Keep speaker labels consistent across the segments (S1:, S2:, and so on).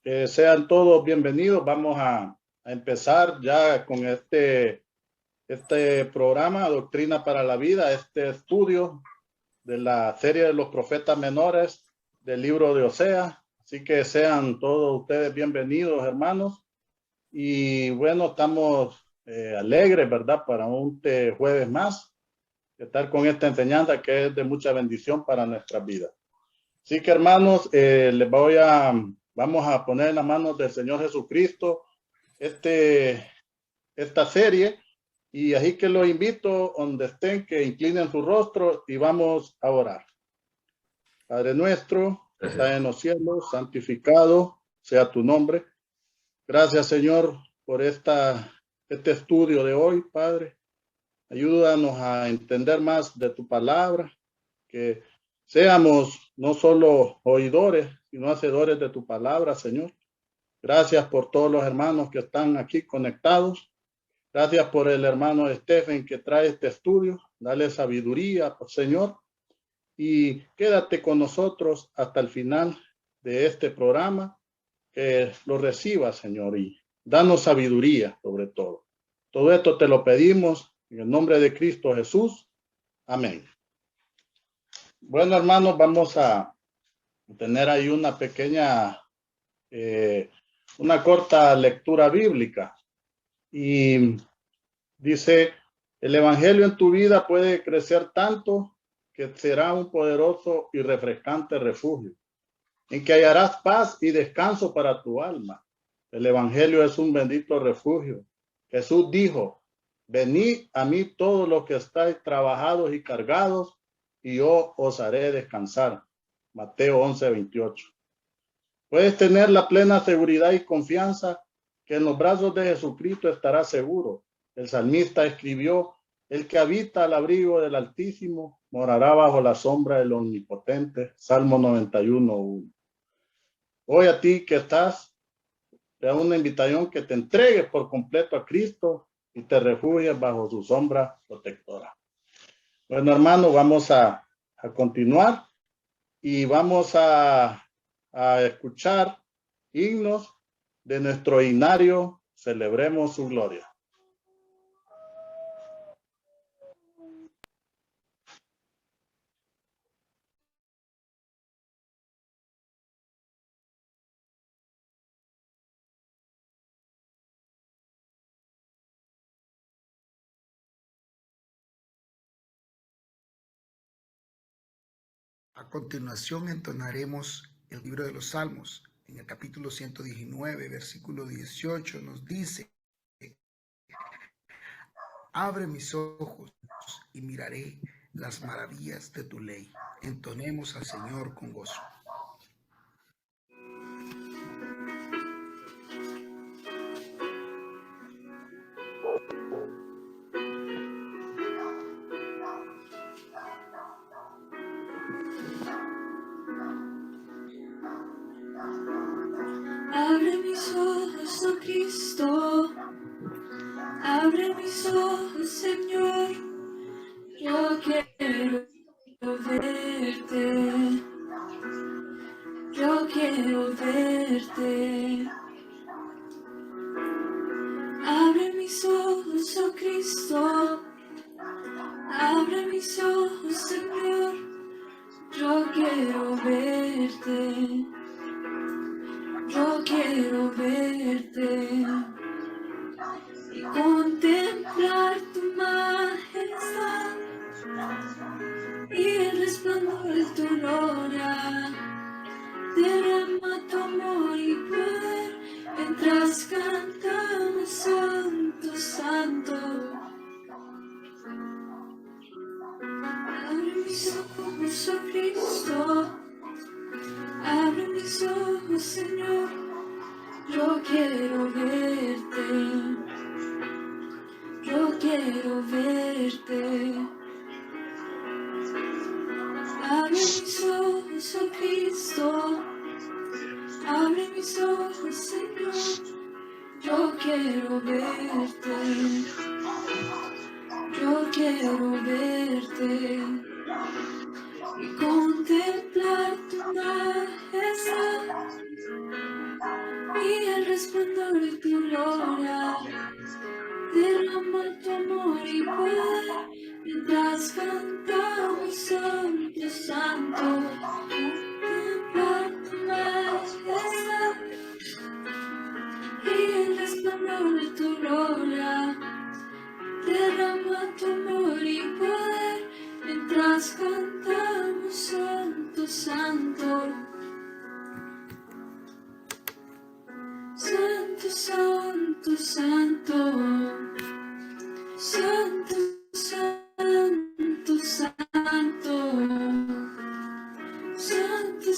S1: Sean todos bienvenidos. Vamos a empezar ya con este programa, Doctrina para la Vida, este estudio de la serie de los profetas menores del libro de Oseas. Así que sean todos ustedes bienvenidos, hermanos. Y bueno, estamos alegres, ¿verdad? Para un jueves más, estar con esta enseñanza que es de mucha bendición para nuestras vidas. Así que, hermanos, vamos a poner en las manos del Señor Jesucristo esta serie, y así que los invito donde estén que inclinen su rostro y vamos a orar. Padre nuestro, que estás en los cielos, santificado sea tu nombre. Gracias, Señor, por este estudio de hoy, Padre. Ayúdanos a entender más de tu palabra, que seamos no solo oidores, sino hacedores de tu palabra, Señor. Gracias por todos los hermanos que están aquí conectados. Gracias por el hermano Stephen que trae este estudio. Dale sabiduría, Señor. Y quédate con nosotros hasta el final de este programa. Que lo reciba, Señor, y danos sabiduría sobre todo. Todo esto te lo pedimos en el nombre de Cristo Jesús. Amén. Bueno, hermanos, vamos a tener ahí una pequeña, una corta lectura bíblica. Y dice, el evangelio en tu vida puede crecer tanto que será un poderoso y refrescante refugio, en que hallarás paz y descanso para tu alma. El evangelio es un bendito refugio. Jesús dijo, venid a mí todos los que estáis trabajados y cargados, y yo os haré descansar. Mateo 11:28. Puedes tener la plena seguridad y confianza que en los brazos de Jesucristo estarás seguro. El salmista escribió, el que habita al abrigo del Altísimo morará bajo la sombra del Omnipotente. Salmo 91:1. Hoy a ti que estás, te da una invitación que te entregues por completo a Cristo y te refugies bajo su sombra protectora. Bueno, hermano, vamos a continuar y vamos a escuchar himnos de nuestro himnario Celebremos su Gloria.
S2: A continuación entonaremos el libro de los Salmos. En el capítulo 119, versículo 18 nos dice, abre mis ojos y miraré las maravillas de tu ley. Entonemos al Señor con gozo.
S3: Abre mis ojos, oh Cristo, abre mis ojos, Señor, yo quiero verte, yo quiero verte. Abre mis ojos, oh Cristo, abre mis ojos, Señor, yo quiero verte. Yo quiero verte y contemplar tu majestad y el resplandor de tu gloria. Derrama tu amor y poder mientras cantamos Santo, Santo. Abre mis ojos, oh Cristo. Abre mis ojos, Señor, yo quiero verte, yo quiero verte. Abre mis ojos, oh Cristo, abre mis ojos, Señor, yo quiero verte, yo quiero verte. Y contemplar tu majestad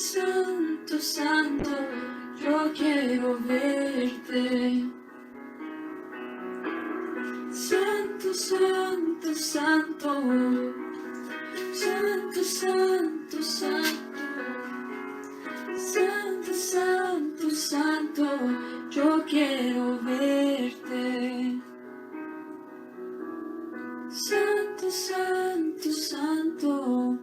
S3: santo, santo, yo quiero verte. Santo, santo, santo, santo, santo, santo, santo, santo, santo, yo quiero verte. Santo, santo, santo,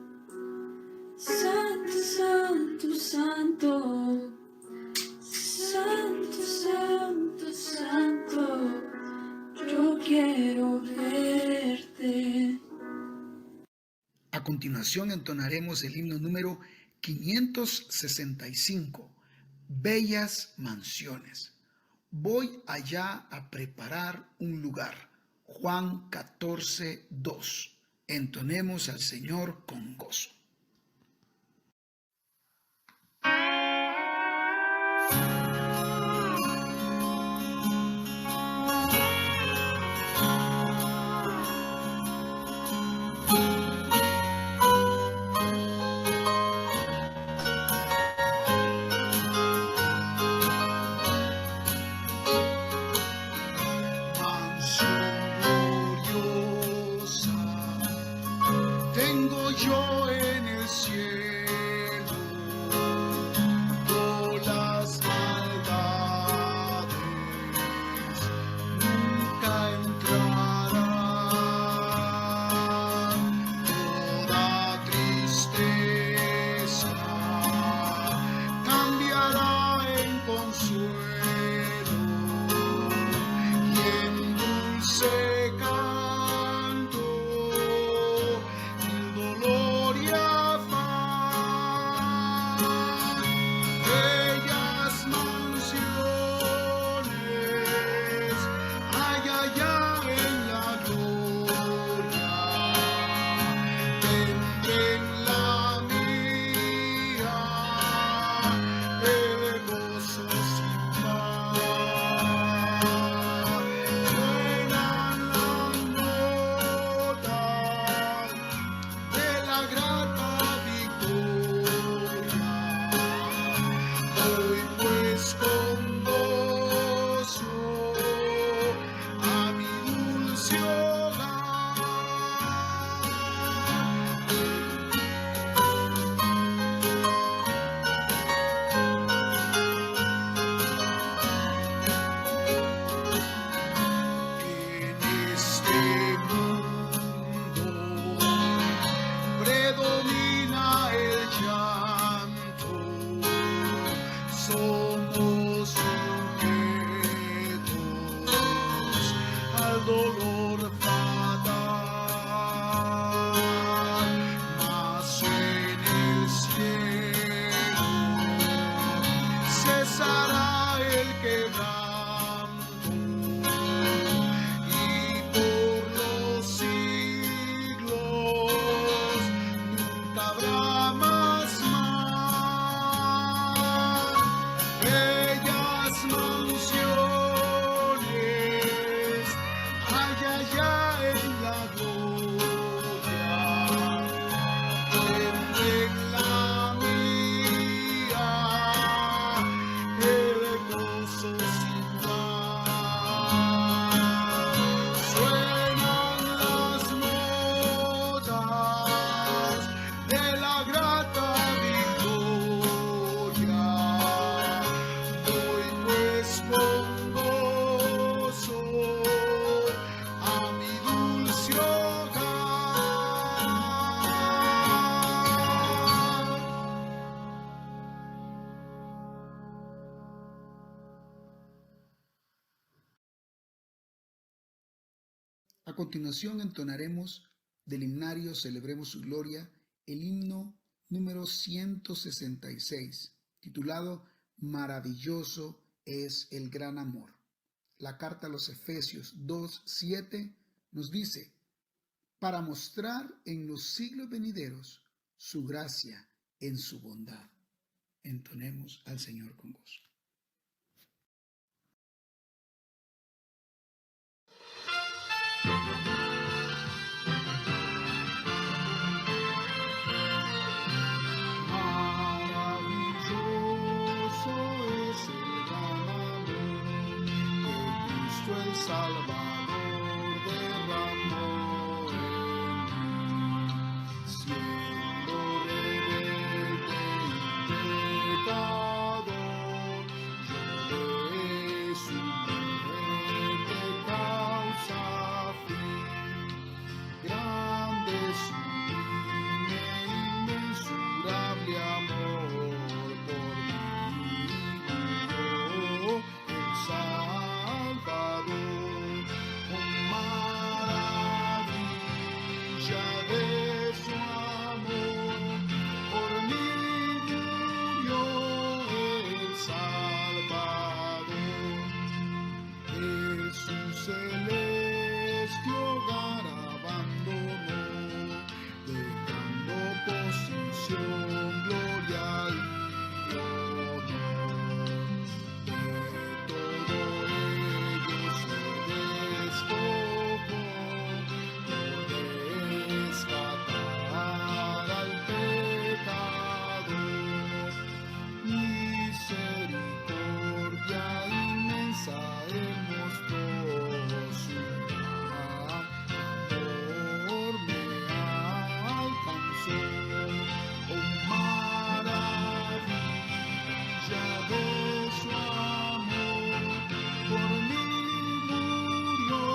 S3: santo, santo, santo, santo, santo, santo, yo quiero verte.
S2: A continuación entonaremos el himno número 565, Bellas Mansiones. Voy allá a preparar un lugar. Juan 14, 2. Entonemos al Señor con gozo.
S4: Tengo yo en el cielo, todas las maldades nunca entrarán, toda tristeza cambiará en consuelo y en dulce canto. Dolor y afán, bellas mansiones hay allá en la gloria, tendré en la mía el gozo sin par. Suenan las notas de la grata victoria, voy pues con gozo a mi dulce hogar. En este mundo predomina el llanto, somos sujetos al dolor fatal, mas en el cielo cesará el quebranto y por los siglos nunca habrá más mal. Bellas mansiones hay allá en la gloria, tendré en la mía el gozo sin par. Suenan las notas de la grata victoria, voy pues con gozo a mi dulce hogar.
S2: A continuación entonaremos del himnario Celebremos su Gloria el himno número 166, titulado Maravilloso es el gran amor. La carta a los Efesios 2:7 nos dice: para mostrar en los siglos venideros su gracia en su bondad. Entonemos al Señor con gozo.
S4: Salvador derramó en mí, siendo rebelde y pecador, lloré su muerte causa fin. Grande sublime, inmensurable amor por mí murió el Salvador. Con maravilla de su amor, por mí murió el Salvador. Jesús celeste hogar abandonó, dejando posición, gloria y honor. De todo ello se despojó, por rescatar al pecador. Misericordia inmensa él mostró, su amor me alcanzó. Oh, maravilla de su amor, por mí murió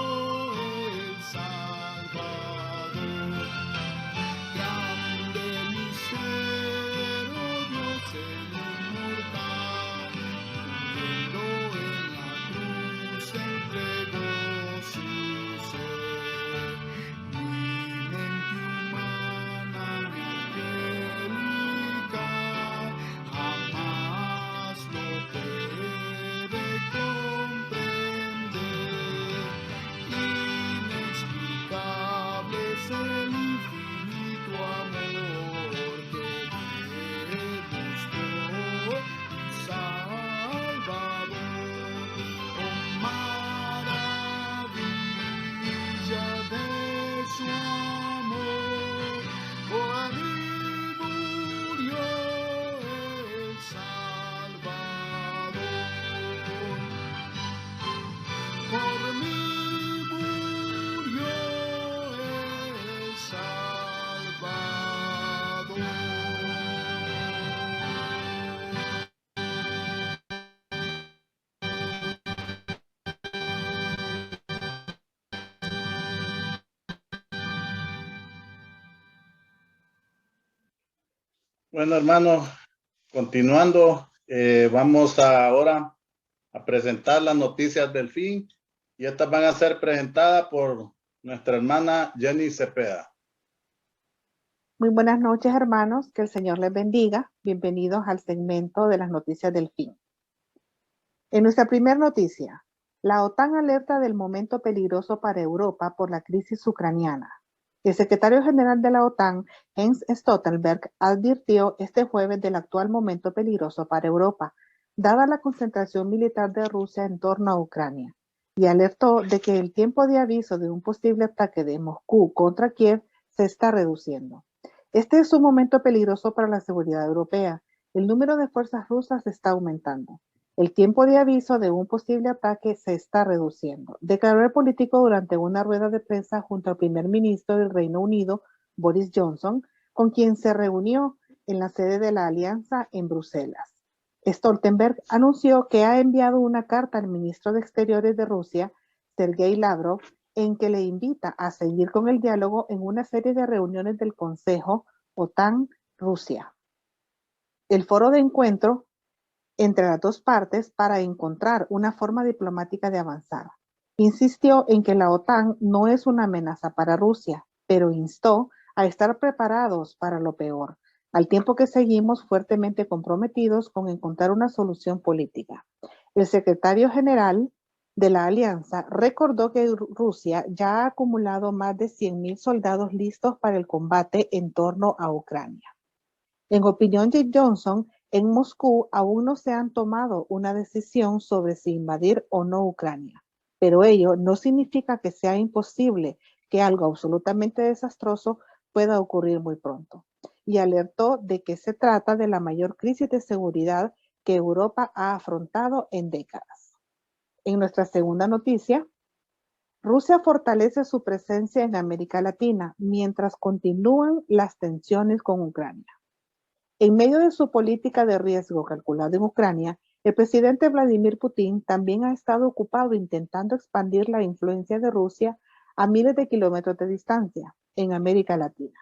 S4: el Salvador. Grande misterio, Dios el inmortal, muriendo en la cruz entregó su ser. Mi mente humana ni angelical jamás lo puede comprender. Inexplicable es el infinito amor que demostró el Salvador. Oh, maravilla de su amor, por mí murió el Salvador. Por mí murió el Salvador.
S1: Bueno, hermano, continuando, vamos ahora a presentar las noticias del fin y estas van a ser presentadas por nuestra hermana Jenny Cepeda.
S5: Muy buenas noches, hermanos. Que el Señor les bendiga. Bienvenidos al segmento de las noticias del fin. En nuestra primera noticia, la OTAN alerta del momento peligroso para Europa por la crisis ucraniana. El secretario general de la OTAN, Jens Stoltenberg, advirtió este jueves del actual momento peligroso para Europa, dada la concentración militar de Rusia en torno a Ucrania, y alertó de que el tiempo de aviso de un posible ataque de Moscú contra Kiev se está reduciendo. Este es un momento peligroso para la seguridad europea. El número de fuerzas rusas está aumentando. El tiempo de aviso de un posible ataque se está reduciendo, declaró el político durante una rueda de prensa junto al primer ministro del Reino Unido, Boris Johnson, con quien se reunió en la sede de la Alianza en Bruselas. Stoltenberg anunció que ha enviado una carta al ministro de Exteriores de Rusia, Sergei Lavrov, en que le invita a seguir con el diálogo en una serie de reuniones del Consejo OTAN-Rusia. El foro de encuentro entre las dos partes para encontrar una forma diplomática de avanzar. Insistió en que la OTAN no es una amenaza para Rusia, pero instó a estar preparados para lo peor, al tiempo que seguimos fuertemente comprometidos con encontrar una solución política. El secretario general de la alianza recordó que Rusia ya ha acumulado más de 100,000 soldados listos para el combate en torno a Ucrania. En opinión de Johnson, en Moscú aún no se han tomado una decisión sobre si invadir o no Ucrania, pero ello no significa que sea imposible que algo absolutamente desastroso pueda ocurrir muy pronto, y alertó de que se trata de la mayor crisis de seguridad que Europa ha afrontado en décadas. En nuestra segunda noticia, Rusia fortalece su presencia en América Latina mientras continúan las tensiones con Ucrania. En medio de su política de riesgo calculado en Ucrania, el presidente Vladimir Putin también ha estado ocupado intentando expandir la influencia de Rusia a miles de kilómetros de distancia en América Latina.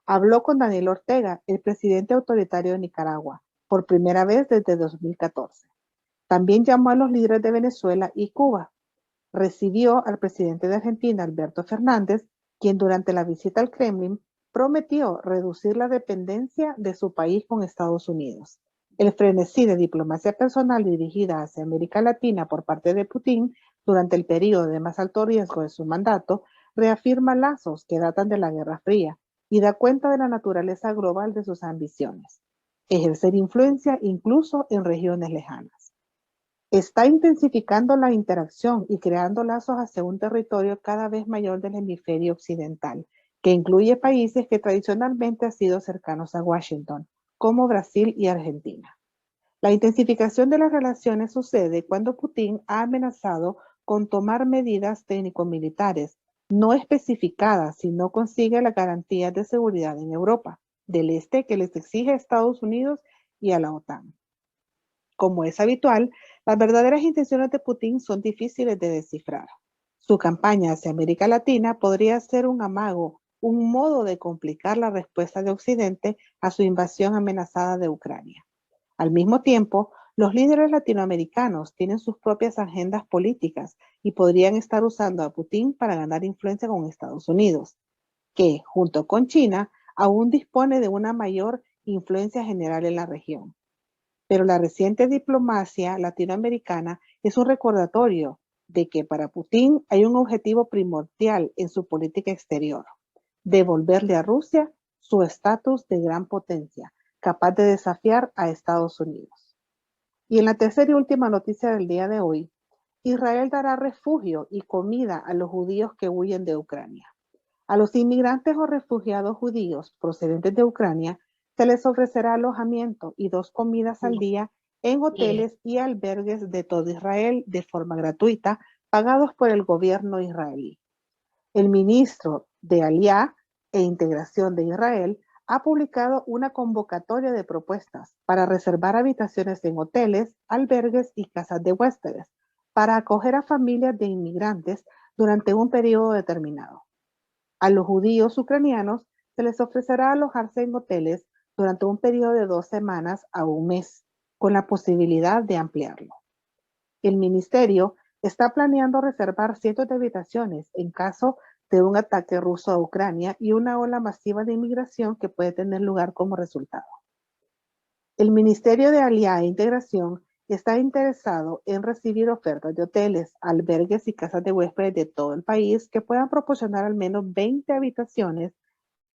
S5: Habló con Daniel Ortega, el presidente autoritario de Nicaragua, por primera vez desde 2014. También llamó a los líderes de Venezuela y Cuba. Recibió al presidente de Argentina, Alberto Fernández, quien durante la visita al Kremlin prometió reducir la dependencia de su país con Estados Unidos. El frenesí de diplomacia personal dirigida hacia América Latina por parte de Putin durante el periodo de más alto riesgo de su mandato reafirma lazos que datan de la Guerra Fría y da cuenta de la naturaleza global de sus ambiciones. Ejercer influencia incluso en regiones lejanas. Está intensificando la interacción y creando lazos hacia un territorio cada vez mayor del hemisferio occidental, que incluye países que tradicionalmente han sido cercanos a Washington, como Brasil y Argentina. La intensificación de las relaciones sucede cuando Putin ha amenazado con tomar medidas técnico-militares no especificadas si no consigue las garantías de seguridad en Europa del Este que les exige a Estados Unidos y a la OTAN. Como es habitual, las verdaderas intenciones de Putin son difíciles de descifrar. Su campaña hacia América Latina podría ser un amago, un modo de complicar la respuesta de Occidente a su invasión amenazada de Ucrania. Al mismo tiempo, los líderes latinoamericanos tienen sus propias agendas políticas y podrían estar usando a Putin para ganar influencia con Estados Unidos, que, junto con China, aún dispone de una mayor influencia general en la región. Pero la reciente diplomacia latinoamericana es un recordatorio de que para Putin hay un objetivo primordial en su política exterior: devolverle a Rusia su estatus de gran potencia, capaz de desafiar a Estados Unidos. Y en la tercera y última noticia del día de hoy, Israel dará refugio y comida a los judíos que huyen de Ucrania. A los inmigrantes o refugiados judíos procedentes de Ucrania se les ofrecerá alojamiento y 2 comidas al día en hoteles y albergues de todo Israel de forma gratuita, pagados por el gobierno israelí. El ministro de Aliyah e Integración de Israel ha publicado una convocatoria de propuestas para reservar habitaciones en hoteles, albergues y casas de huéspedes para acoger a familias de inmigrantes durante un periodo determinado. A los judíos ucranianos se les ofrecerá alojarse en hoteles durante un periodo de 2 semanas a un mes, con la posibilidad de ampliarlo. El ministerio está planeando reservar cientos de habitaciones en caso de un ataque ruso a Ucrania y una ola masiva de inmigración que puede tener lugar como resultado. El Ministerio de Aliyah e Integración está interesado en recibir ofertas de hoteles, albergues y casas de huéspedes de todo el país que puedan proporcionar al menos 20 habitaciones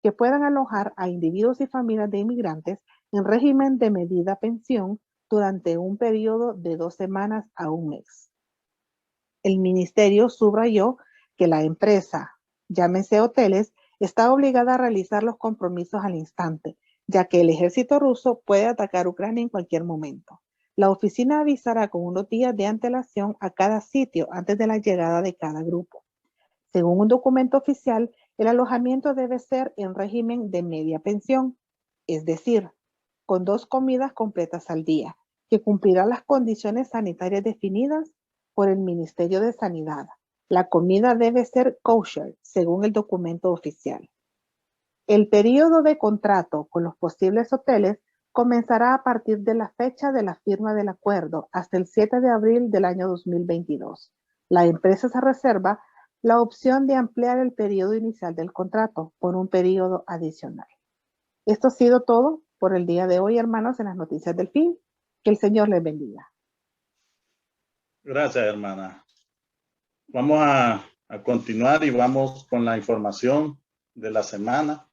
S5: que puedan alojar a individuos y familias de inmigrantes en régimen de medida pensión durante un periodo de 2 semanas a un mes. El ministerio subrayó que la empresa, llámese hoteles, está obligada a realizar los compromisos al instante, ya que el ejército ruso puede atacar Ucrania en cualquier momento. La oficina avisará con unos días de antelación a cada sitio antes de la llegada de cada grupo. Según un documento oficial, el alojamiento debe ser en régimen de media pensión, es decir, con 2 comidas completas al día, que cumplirá las condiciones sanitarias definidas por el Ministerio de Sanidad. La comida debe ser kosher, según el documento oficial. El periodo de contrato con los posibles hoteles comenzará a partir de la fecha de la firma del acuerdo hasta el 7 de abril del año 2022. La empresa se reserva la opción de ampliar el periodo inicial del contrato por un periodo adicional. Esto ha sido todo por el día de hoy, hermanos, en las noticias del fin. Que el Señor les bendiga.
S1: Gracias, hermana. Vamos a continuar y vamos con la información de la semana.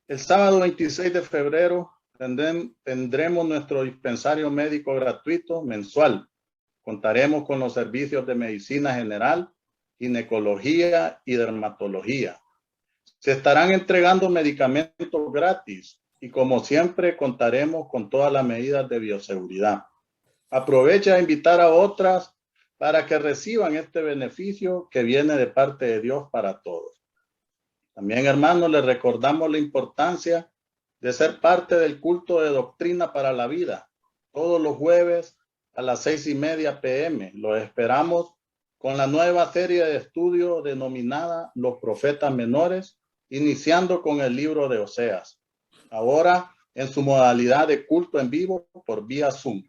S1: El sábado 26 de febrero tendremos nuestro dispensario médico gratuito mensual. Contaremos con los servicios de medicina general, ginecología y dermatología. Se estarán entregando medicamentos gratis y, como siempre, contaremos con todas las medidas de bioseguridad. Aprovecha a invitar a otras para que reciban este beneficio que viene de parte de Dios para todos. También, hermanos, les recordamos la importancia de ser parte del culto de doctrina para la vida, todos los jueves a las 6:30 p.m. Los esperamos con la nueva serie de estudio denominada Los Profetas Menores, iniciando con el libro de Oseas, ahora en su modalidad de culto en vivo por vía Zoom.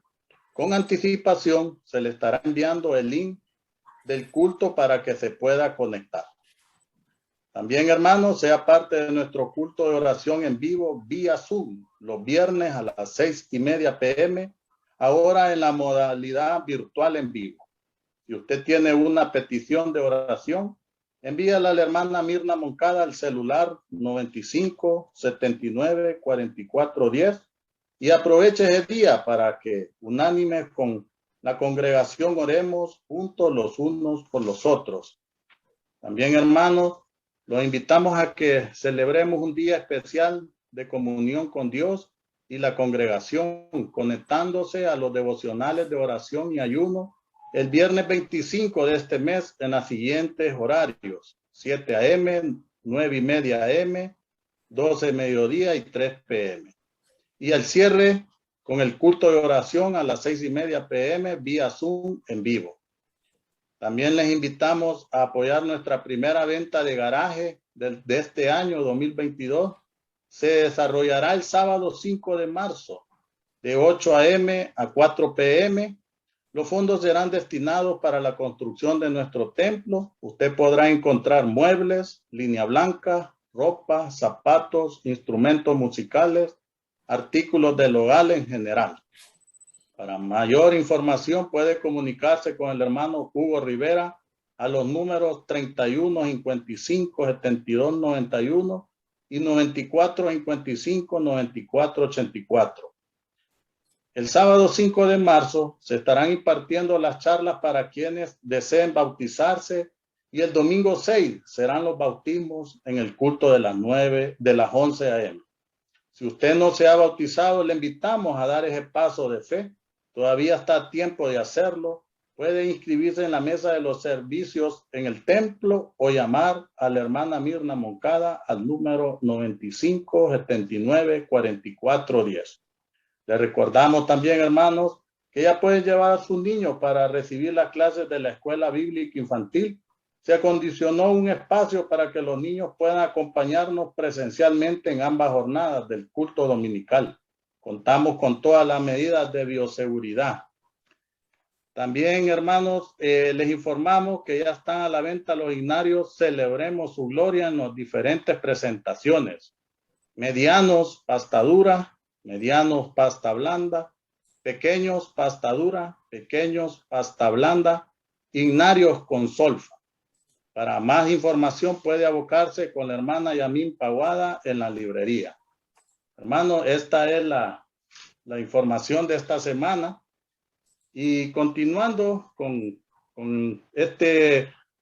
S1: Con anticipación se le estará enviando el link del culto para que se pueda conectar. También, hermanos, sea parte de nuestro culto de oración en vivo vía Zoom los viernes a las 6:30 p.m. ahora en la modalidad virtual en vivo. Si usted tiene una petición de oración, envíala a la hermana Mirna Moncada al celular 95 79 44 10 y aproveche ese día para que unánime con la congregación oremos juntos los unos por los otros. También, hermanos, los invitamos a que celebremos un día especial de comunión con Dios y la congregación, conectándose a los devocionales de oración y ayuno el viernes 25 de este mes en los siguientes horarios: 7 a.m., 9:30 a.m., 12 mediodía y 3 p.m. Y el cierre con el culto de oración a las 6:30 p.m. vía Zoom en vivo. También les invitamos a apoyar nuestra primera venta de garaje de este año 2022. Se desarrollará el sábado 5 de marzo de 8 a.m. a 4 p.m. Los fondos serán destinados para la construcción de nuestro templo. Usted podrá encontrar muebles, línea blanca, ropa, zapatos, instrumentos musicales, artículos del hogar en general. Para mayor información puede comunicarse con el hermano Hugo Rivera a los números 31 55 72 91 y 94 55 94 84. El sábado 5 de marzo se estarán impartiendo las charlas para quienes deseen bautizarse y el domingo 6 serán los bautismos en el culto de las 11 a.m. Si usted no se ha bautizado, le invitamos a dar ese paso de fe. Todavía está a tiempo de hacerlo. Puede inscribirse en la mesa de los servicios en el templo o llamar a la hermana Mirna Moncada al número 95 79 44 10. Le recordamos también, hermanos, que ya pueden llevar a sus niños para recibir las clases de la escuela bíblica infantil. Se acondicionó un espacio para que los niños puedan acompañarnos presencialmente en ambas jornadas del culto dominical. Contamos con todas las medidas de bioseguridad. También, hermanos, les informamos que ya están a la venta los ignarios Celebremos su Gloria en las diferentes presentaciones. Medianos, pasta dura; medianos, pasta blanda; pequeños, pasta dura; pequeños, pasta blanda; ignarios con solfa. Para más información puede abocarse con la hermana Yamín Paguada en la librería. Hermano, esta es la información de esta semana. Y continuando con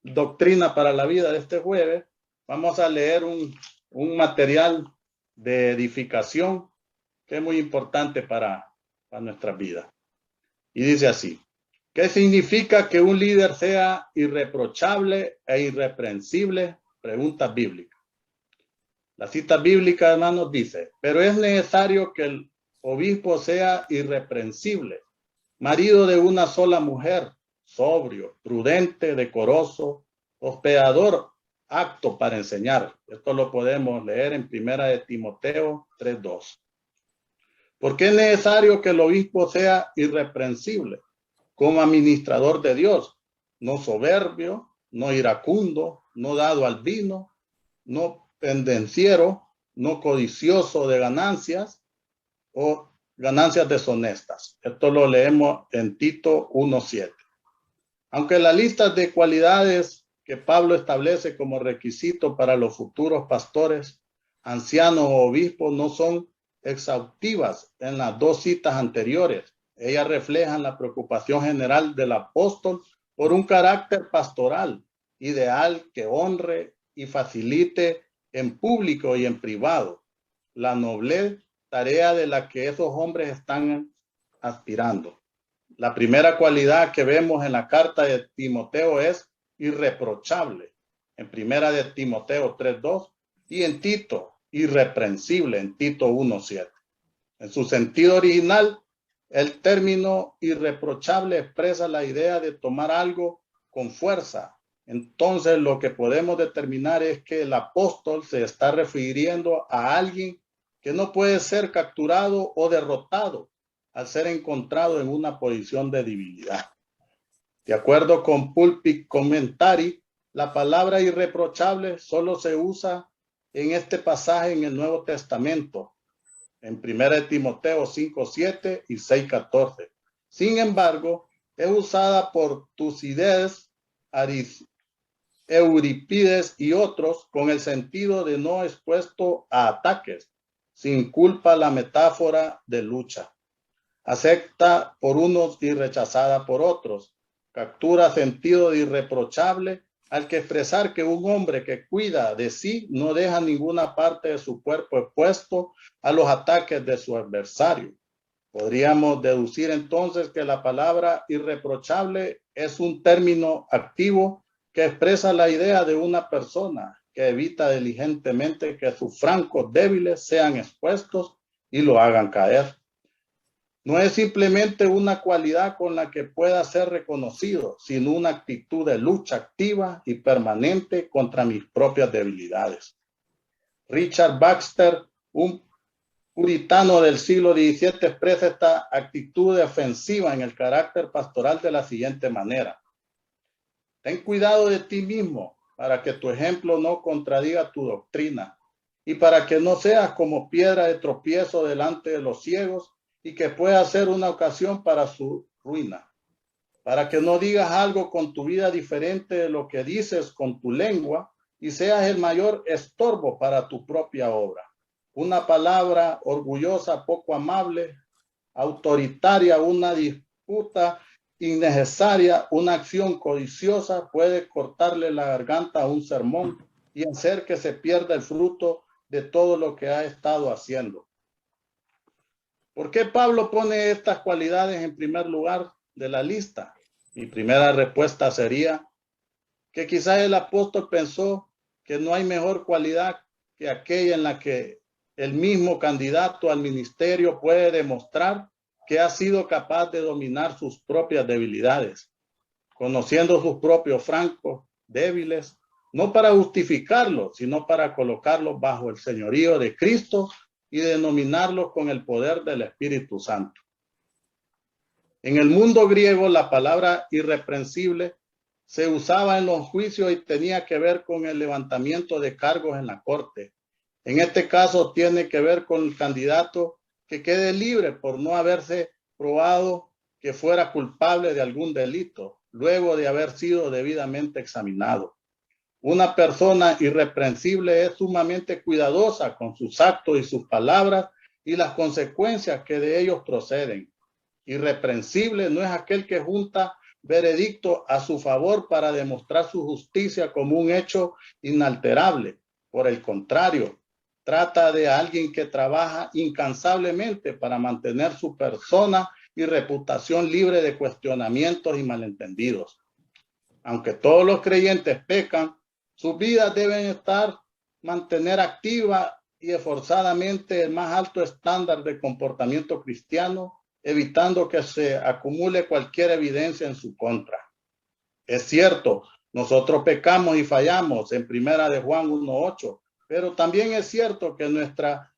S1: doctrina para la vida de este jueves, vamos a leer un material de edificación que es muy importante para nuestra vida. Y dice así: ¿qué significa que un líder sea irreprochable e irreprensible? Pregunta bíblica. La cita bíblica, hermanos, dice: pero es necesario que el obispo sea irreprensible, marido de una sola mujer, sobrio, prudente, decoroso, hospedador, apto para enseñar. Esto lo podemos leer en 1 de Timoteo 3:2. ¿Por qué es necesario que el obispo sea irreprensible? Como administrador de Dios, no soberbio, no iracundo, no dado al vino, no pendenciero, no codicioso de ganancias o ganancias deshonestas. Esto lo leemos en Tito 1:7. Aunque la lista de cualidades que Pablo establece como requisito para los futuros pastores, ancianos o obispos no son exhaustivas en las dos citas anteriores. Ellas reflejan la preocupación general del apóstol por un carácter pastoral, ideal que honre y facilite en público y en privado la noble tarea de la que esos hombres están aspirando. La primera cualidad que vemos en la carta de Timoteo es irreprochable, en primera de Timoteo 3:2, y en Tito, irreprensible, en Tito 1:7. En su sentido original, el término irreprochable expresa la idea de tomar algo con fuerza. Entonces, lo que podemos determinar es que el apóstol se está refiriendo a alguien que no puede ser capturado o derrotado al ser encontrado en una posición de debilidad. De acuerdo con Pulpit Commentary, la palabra irreprochable solo se usa en este pasaje en el Nuevo Testamento, en 1 Timoteo 5:7 y 6:14. Sin embargo, es usada por Tucídides, Eurípides y otros con el sentido de no expuesto a ataques, sin culpa la metáfora de lucha. Acepta por unos y rechazada por otros. Captura sentido de irreprochable al que expresar que un hombre que cuida de sí no deja ninguna parte de su cuerpo expuesto a los ataques de su adversario. Podríamos deducir entonces que la palabra irreprochable es un término activo que expresa la idea de una persona que evita diligentemente que sus flancos débiles sean expuestos y lo hagan caer. No es simplemente una cualidad con la que pueda ser reconocido, sino una actitud de lucha activa y permanente contra mis propias debilidades. Richard Baxter, un puritano del siglo XVII, expresa esta actitud defensiva en el carácter pastoral de la siguiente manera: ten cuidado de ti mismo para que tu ejemplo no contradiga tu doctrina y para que no seas como piedra de tropiezo delante de los ciegos y que pueda ser una ocasión para su ruina. Para que no digas algo con tu vida diferente de lo que dices con tu lengua y seas el mayor estorbo para tu propia obra. Una palabra orgullosa, poco amable, autoritaria, una disputa innecesaria, una acción codiciosa puede cortarle la garganta a un sermón y hacer que se pierda el fruto de todo lo que ha estado haciendo. ¿Por qué Pablo pone estas cualidades en primer lugar de la lista? Mi primera respuesta sería que quizás el apóstol pensó que no hay mejor cualidad que aquella en la que el mismo candidato al ministerio puede demostrar que ha sido capaz de dominar sus propias debilidades, conociendo sus propios flancos débiles, no para justificarlos, sino para colocarlos bajo el señorío de Cristo y denominarlos con el poder del Espíritu Santo. En el mundo griego, la palabra irreprensible se usaba en los juicios y tenía que ver con el levantamiento de cargos en la corte. En este caso, tiene que ver con el candidato que quede libre por no haberse probado que fuera culpable de algún delito, luego de haber sido debidamente examinado. Una persona irreprensible es sumamente cuidadosa con sus actos y sus palabras y las consecuencias que de ellos proceden. Irreprensible no es aquel que junta veredicto a su favor para demostrar su justicia como un hecho inalterable. Por el contrario, trata de alguien que trabaja incansablemente para mantener su persona y reputación libre de cuestionamientos y malentendidos. Aunque todos los creyentes pecan, sus vidas deben mantener activa y esforzadamente el más alto estándar de comportamiento cristiano, evitando que se acumule cualquier evidencia en su contra. Es cierto, nosotros pecamos y fallamos en primera de Juan 1:8, pero también es cierto que nuestra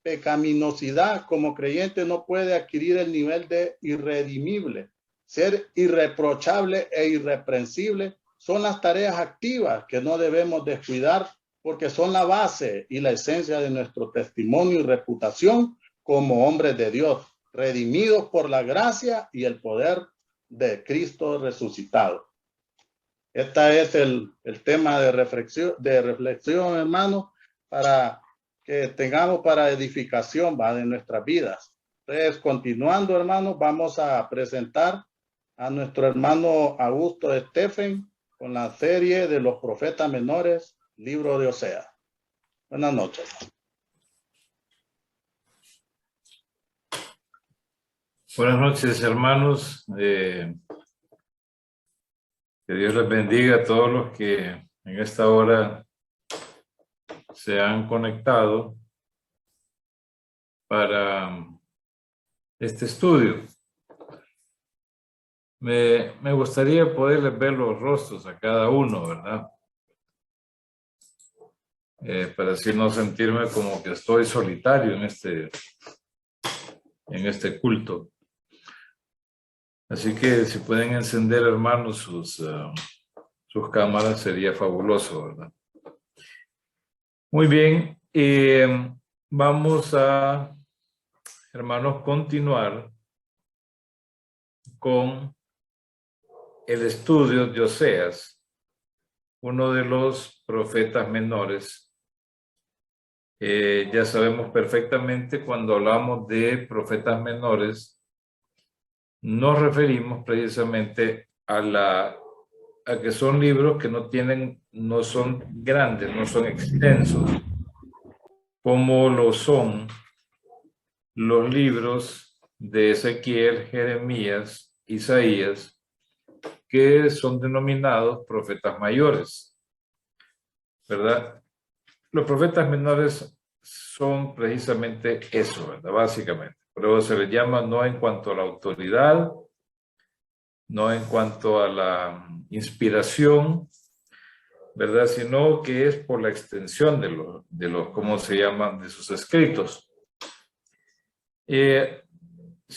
S1: pecaminosidad como creyente no puede adquirir el nivel de irredimible. Ser irreprochable e irreprensible son las tareas activas que no debemos descuidar porque son la base y la esencia de nuestro testimonio y reputación como hombres de Dios, redimidos por la gracia y el poder de Cristo resucitado. Este es el tema de reflexión, hermano, para que tengamos para edificación de nuestras vidas. Entonces, continuando, hermano, vamos a presentar a nuestro hermano Augusto Stephen con la serie de los profetas menores, libro de Oseas. Buenas noches.
S6: Buenas noches, hermanos. Que Dios les bendiga a todos los que en esta hora se han conectado para este estudio. Me gustaría poderles ver los rostros a cada uno, ¿verdad? Para así no sentirme como que estoy solitario en este culto. Así que si pueden encender, hermanos, sus cámaras, sería fabuloso, ¿verdad? Muy bien, vamos a, hermanos, continuar con el estudio de Oseas, uno de los profetas menores. Ya sabemos perfectamente cuando hablamos de profetas menores, nos referimos precisamente a que son libros que no son grandes, no son extensos, como lo son los libros de Ezequiel, Jeremías, Isaías, que son denominados profetas mayores, ¿verdad? Los profetas menores son precisamente eso, ¿verdad? Básicamente. Pero se les llama no en cuanto a la autoridad, no en cuanto a la inspiración, ¿verdad? Sino que es por la extensión de los ¿cómo se llaman? De sus escritos. Se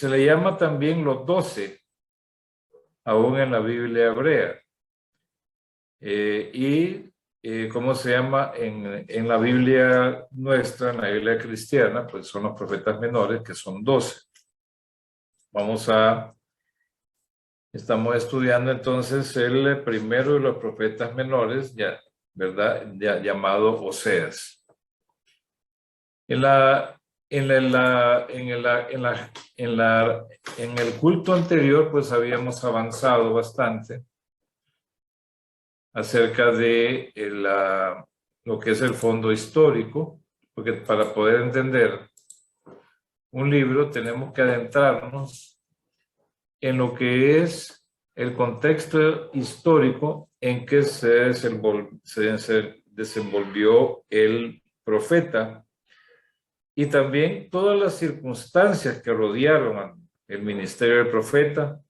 S6: le llama también los 12, aún en la Biblia hebrea. ¿Cómo se llama? En la Biblia nuestra, en la Biblia cristiana, pues son los profetas menores, que son 12. Estamos estudiando entonces el primero de los profetas menores, ¿verdad? Llamado Oseas. En el culto anterior, pues habíamos avanzado bastante acerca de lo que es el fondo histórico, porque para poder entender un libro tenemos que adentrarnos en lo que es el contexto histórico en que se desenvolvió el profeta y también todas las circunstancias que rodearon el ministerio del profeta,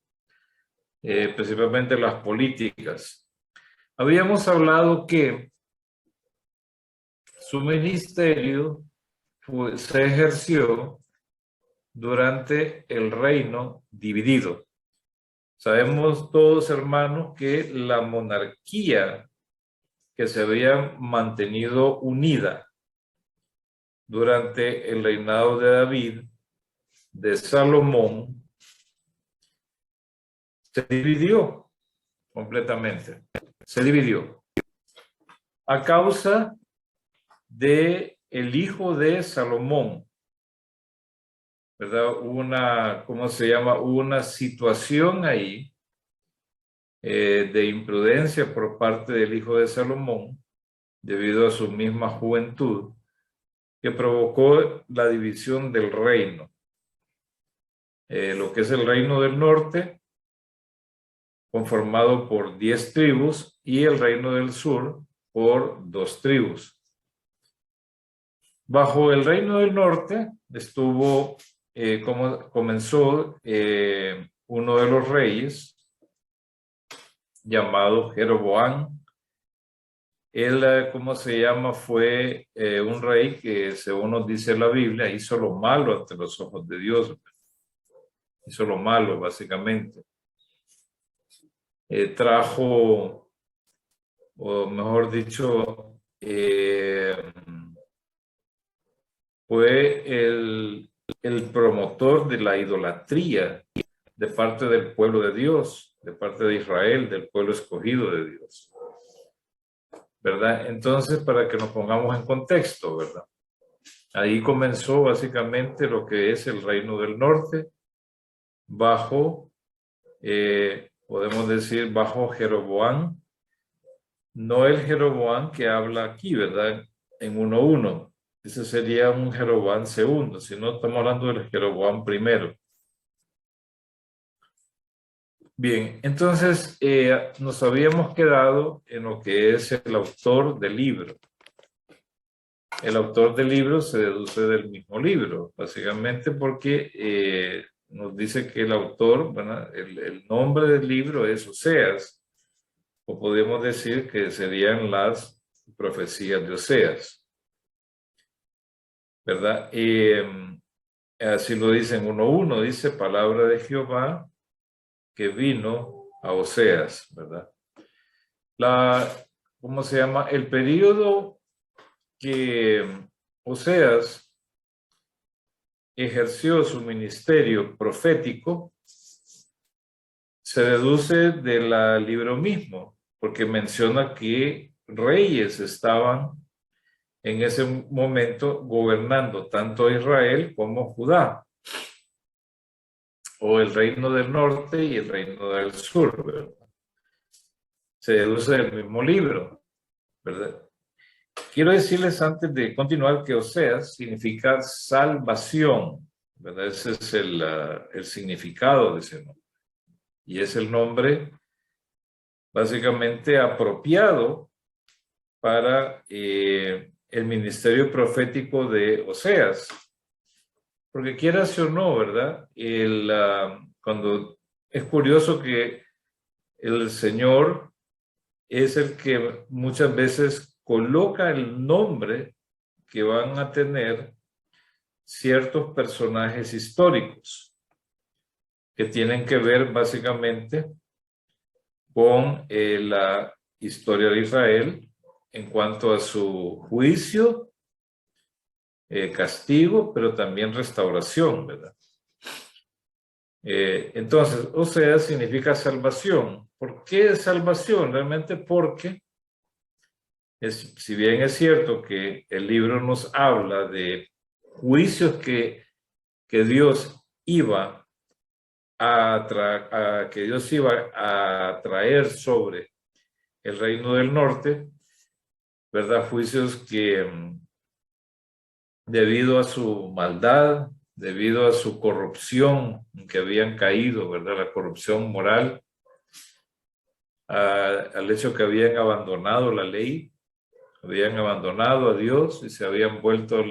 S6: principalmente las políticas. Habíamos hablado que su ministerio se ejerció durante el reino dividido. Sabemos todos, hermanos, que la monarquía que se había mantenido unida durante el reinado de David, de Salomón, se dividió completamente. Se dividió a causa de el hijo de Salomón, ¿verdad? ¿Cómo se llama? Una situación ahí de imprudencia por parte del hijo de Salomón, debido a su misma juventud, que provocó la división del reino. Lo que es el reino del norte, conformado por 10 tribus, y el reino del sur por 2 tribus. Bajo el reino del norte estuvo, comenzó uno de los reyes llamado Jeroboam. Él, ¿cómo se llama? Fue un rey que, según nos dice la Biblia, hizo lo malo ante los ojos de Dios. Hizo lo malo, básicamente. Trajo, o mejor dicho, fue el promotor de la idolatría de parte del pueblo de Dios, de parte de Israel, del pueblo escogido de Dios, ¿verdad? Entonces, para que nos pongamos en contexto, ¿verdad? Ahí comenzó básicamente lo que es el reino del norte, bajo, podemos decir, bajo Jeroboam. No el Jeroboam que habla aquí, ¿verdad? En 1:1. Ese sería un Jeroboam segundo, si no estamos hablando del Jeroboam primero. Bien, entonces nos habíamos quedado en lo que es el autor del libro. El autor del libro se deduce del mismo libro, básicamente porque nos dice que el autor, bueno, el nombre del libro es Oseas, o podemos decir que serían las profecías de Oseas, ¿verdad? Así lo dice en 1:1, dice palabra de Jehová que vino a Oseas, ¿verdad? ¿Cómo se llama? El periodo que Oseas ejerció su ministerio profético se deduce del libro mismo, porque menciona que reyes estaban en ese momento gobernando tanto Israel como Judá, o el reino del norte y el reino del sur, ¿verdad? Se deduce del mismo libro, ¿verdad? Quiero decirles antes de continuar que Oseas significa salvación, ¿verdad? Ese es el significado de ese nombre. Y es el nombre básicamente apropiado para el ministerio profético de Oseas. Porque quieras o no, ¿verdad? Cuando es curioso que el Señor es el que muchas veces coloca el nombre que van a tener ciertos personajes históricos que tienen que ver básicamente con la historia de Israel en cuanto a su juicio, castigo, pero también restauración, ¿verdad? Entonces, Oseas significa salvación. ¿Por qué salvación? Realmente porque, si bien es cierto que el libro nos habla de juicios que Dios iba a traer sobre el reino del norte, ¿verdad? Juicios que debido a su maldad, debido a su corrupción que habían caído, ¿verdad? La corrupción moral, al hecho que habían abandonado la ley, habían abandonado a Dios y se habían vuelto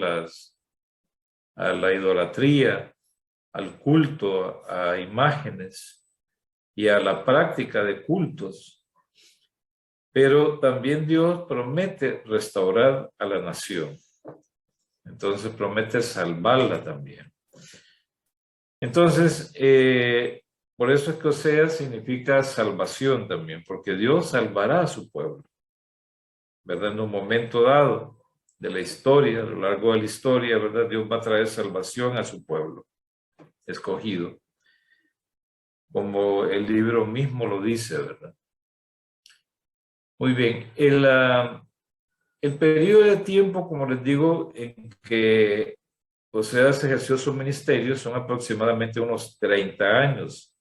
S6: a la idolatría, al culto, a imágenes y a la práctica de cultos. Pero también Dios promete restaurar a la nación. Entonces promete salvarla también. Entonces, por eso es que Oseas significa salvación también, porque Dios salvará a su pueblo, ¿verdad? En un momento dado de la historia, a lo largo de la historia, ¿verdad? Dios va a traer salvación a su pueblo escogido, como el libro mismo lo dice, ¿verdad? Muy bien, el periodo de tiempo, como les digo, en que Oseas ejerció su ministerio son aproximadamente unos 30 años.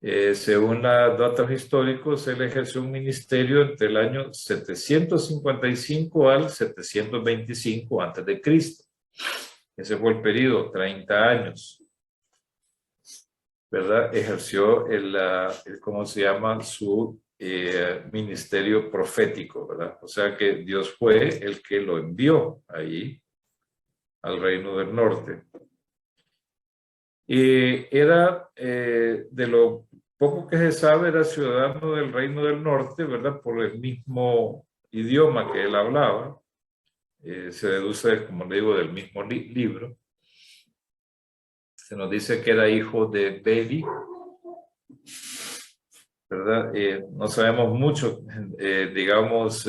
S6: Según los datos históricos, él ejerció un ministerio entre el año 755 al 725 a.C. Ese fue el periodo, 30 años. ¿Verdad? Ejerció ¿cómo se llama? Su ministerio profético, ¿verdad? O sea que Dios fue el que lo envió ahí al reino del norte. Era, de lo poco que se sabe, era ciudadano del reino del norte, ¿verdad? Por el mismo idioma que él hablaba. Se deduce, como le digo, del mismo libro. Se nos dice que era hijo de Beri, ¿verdad? No sabemos mucho, digamos,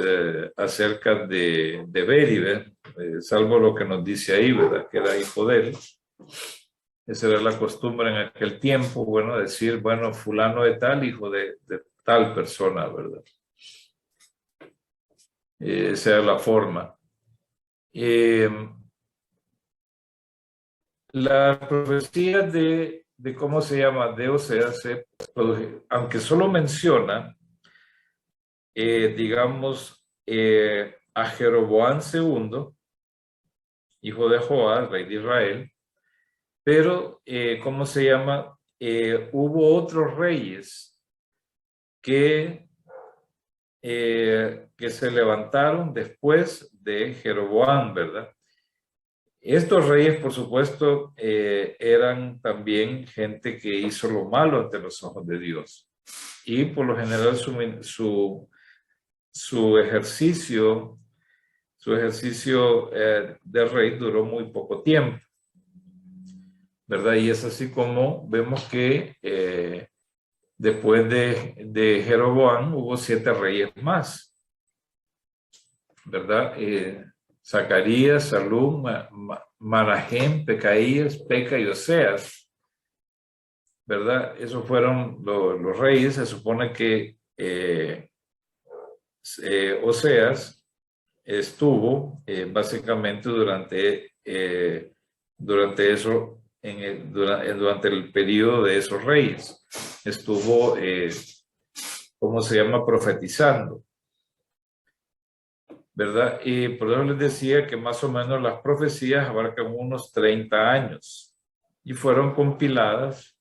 S6: acerca de Beri, salvo lo que nos dice ahí, ¿verdad? Que era hijo de él. Esa era la costumbre en aquel tiempo, bueno, decir, bueno, fulano de tal, hijo de tal persona, ¿verdad? Esa era la forma. La profecía de cómo se llama, de Oseas, se produce, aunque solo menciona, digamos, a Jeroboam II, hijo de Joás, rey de Israel, pero, ¿cómo se llama? hubo otros reyes que se levantaron después de Jeroboam, ¿verdad? Estos reyes, por supuesto, eran también gente que hizo lo malo ante los ojos de Dios. Y por lo general su ejercicio de rey duró muy poco tiempo, ¿verdad? Y es así como vemos que después de Jeroboam hubo 7 reyes más, ¿verdad? Zacarías, Salum, Manahem, Pecaías, Peca y Oseas, ¿verdad? Esos fueron los reyes. Se supone que Oseas estuvo básicamente durante el periodo de esos reyes. Estuvo, ¿cómo se llama? Profetizando, ¿verdad? Y por eso les decía que más o menos las profecías abarcan unos 30 años y fueron compiladas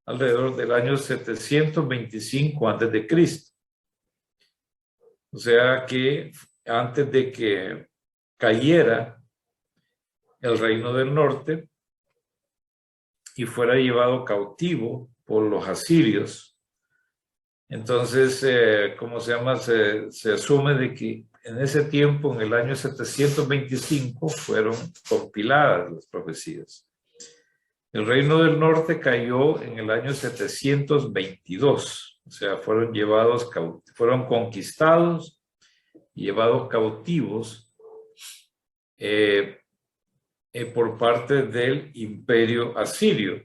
S6: alrededor del año 725 a.C. O sea que antes de que cayera el reino del norte y fuera llevado cautivo por los asirios, entonces, ¿cómo se llama? Se asume de que en ese tiempo, en el año 725, fueron compiladas las profecías. El reino del norte cayó en el año 722, o sea, fueron conquistados y llevados cautivos por parte del imperio asirio.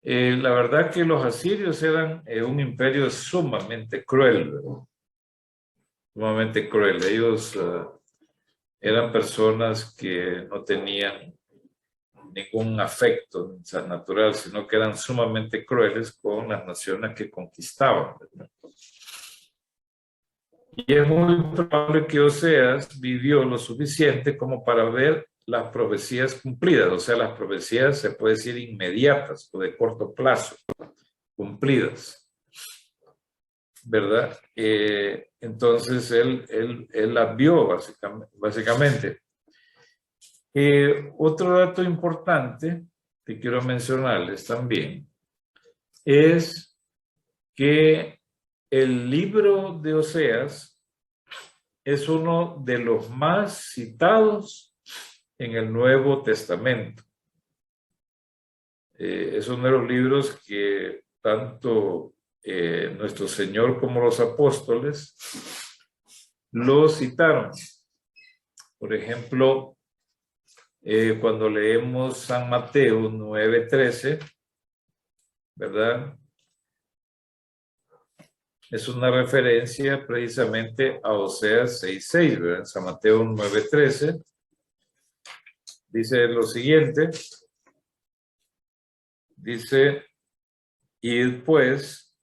S6: La verdad que los asirios eran un imperio sumamente cruel, ¿verdad? Sumamente cruel. Ellos eran personas que no tenían ningún afecto natural, sino que eran sumamente crueles con las naciones que conquistaban, ¿verdad? Y es muy probable que Oseas vivió lo suficiente como para ver las profecías cumplidas. O sea, las profecías se puede decir inmediatas o de corto plazo, cumplidas, ¿verdad? Entonces él las vio básicamente. Otro dato importante que quiero mencionarles también es que el libro de Oseas es uno de los más citados en el Nuevo Testamento. Es uno de los libros que tanto nuestro Señor como los apóstoles lo citaron. Por ejemplo, cuando leemos San Mateo 9:13, ¿verdad? Es una referencia precisamente a Oseas 6:6, ¿verdad? San Mateo 9:13 dice lo siguiente, dice, id pues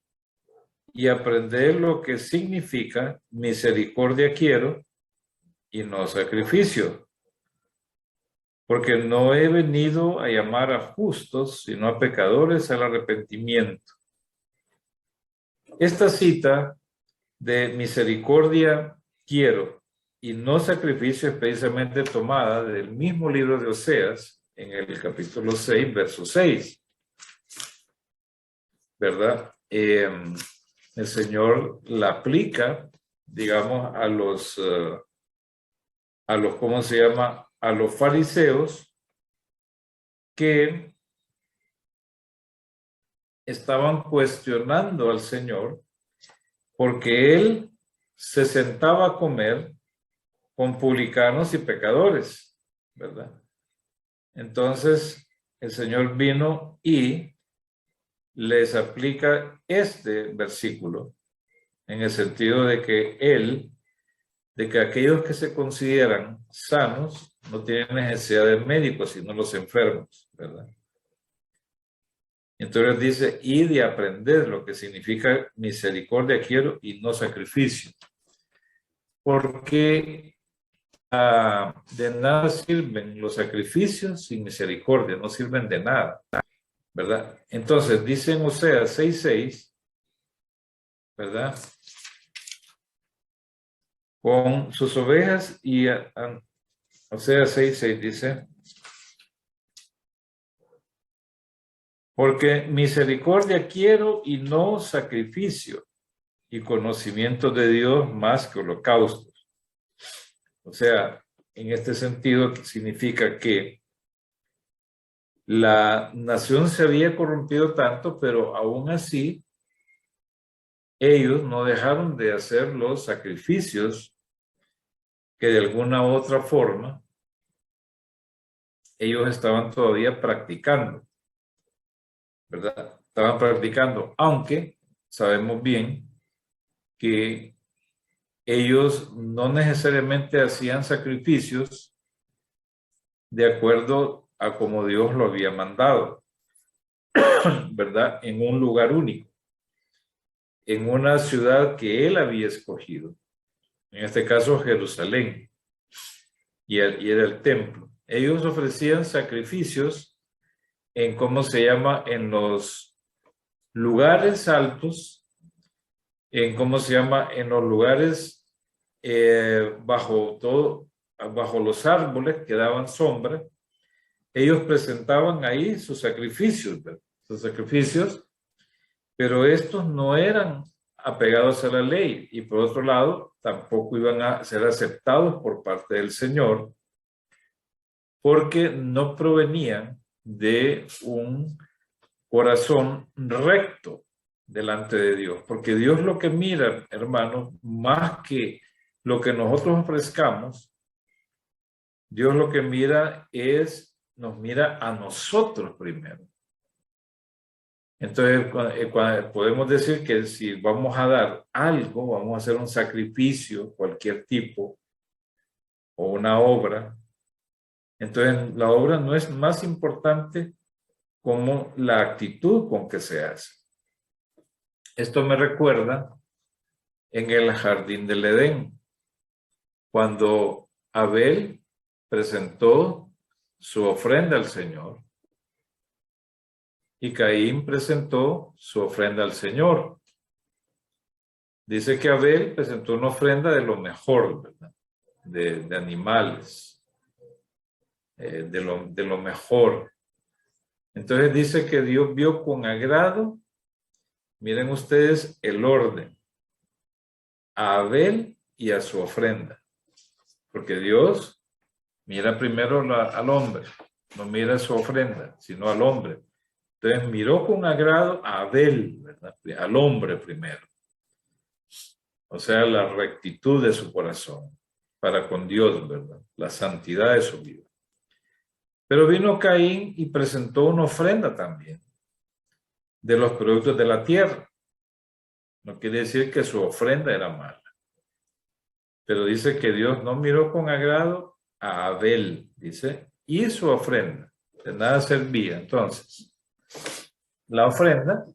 S6: y aprended lo que significa misericordia quiero y no sacrificio, porque no he venido a llamar a justos, sino a pecadores al arrepentimiento. Esta cita de misericordia quiero y no sacrificio es precisamente tomada del mismo libro de Oseas en el capítulo 6, verso 6. ¿Verdad? El Señor la aplica, digamos, a los, ¿cómo se llama? A los fariseos que estaban cuestionando al Señor porque Él se sentaba a comer con publicanos y pecadores, ¿verdad? Entonces, el Señor vino y les aplica este versículo en el sentido de que aquellos que se consideran sanos no tienen necesidad de médicos, sino los enfermos, ¿verdad? Entonces dice, y de aprender lo que significa misericordia quiero y no sacrificio. Porque de nada sirven los sacrificios sin misericordia, no sirven de nada, ¿verdad? Entonces, dice en Oseas 6:6, ¿verdad? Con sus ovejas y Oseas 6:6 dice, porque misericordia quiero y no sacrificio, y conocimiento de Dios más que holocaustos. O sea, en este sentido significa que la nación se había corrompido tanto, pero aún así ellos no dejaron de hacer los sacrificios que de alguna u otra forma ellos estaban todavía practicando, ¿verdad? Estaban practicando, aunque sabemos bien que ellos no necesariamente hacían sacrificios de acuerdo a como Dios lo había mandado, ¿verdad? En un lugar único, en una ciudad que Él había escogido, en este caso Jerusalén, y era el templo. Ellos ofrecían sacrificios en, ¿cómo se llama?, en los lugares altos, en, ¿cómo se llama?, en los lugares bajo los árboles que daban sombra. Ellos presentaban ahí sus sacrificios, ¿verdad? Sus sacrificios, pero estos no eran apegados a la ley y por otro lado tampoco iban a ser aceptados por parte del Señor porque no provenían de un corazón recto delante de Dios, porque Dios lo que mira, hermanos, más que lo que nosotros ofrezcamos, Dios lo que mira nos mira a nosotros primero. Entonces, podemos decir que si vamos a dar algo, vamos a hacer un sacrificio, cualquier tipo, o una obra, entonces la obra no es más importante como la actitud con que se hace. Esto me recuerda en el jardín del Edén, cuando Abel presentó su ofrenda al Señor y Caín presentó su ofrenda al Señor. Dice que Abel presentó una ofrenda de lo mejor, ¿verdad? De animales, de lo mejor. Entonces dice que Dios vio con agrado, miren ustedes el orden, a Abel y a su ofrenda. Porque Dios mira primero al hombre, no mira su ofrenda, sino al hombre. Entonces miró con agrado a Abel, ¿verdad? Al hombre primero. O sea, la rectitud de su corazón para con Dios, ¿verdad? La santidad de su vida. Pero vino Caín y presentó una ofrenda también de los productos de la tierra. No quiere decir que su ofrenda era mala. Pero dice que Dios no miró con agrado a Abel, dice, y su ofrenda. De nada servía. Entonces, la ofrenda,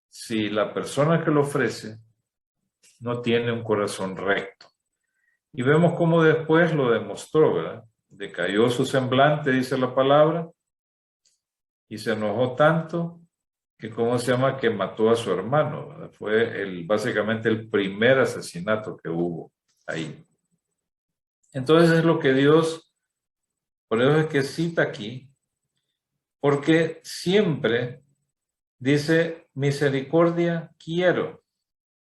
S6: si la persona que lo ofrece no tiene un corazón recto. Y vemos cómo después lo demostró, ¿verdad? Decayó su semblante, dice la palabra, y se enojó tanto que, ¿cómo se llama?, que mató a su hermano, ¿verdad? Fue básicamente el primer asesinato que hubo ahí. Entonces es lo que Dios, por eso es que cita aquí, porque siempre dice, misericordia quiero,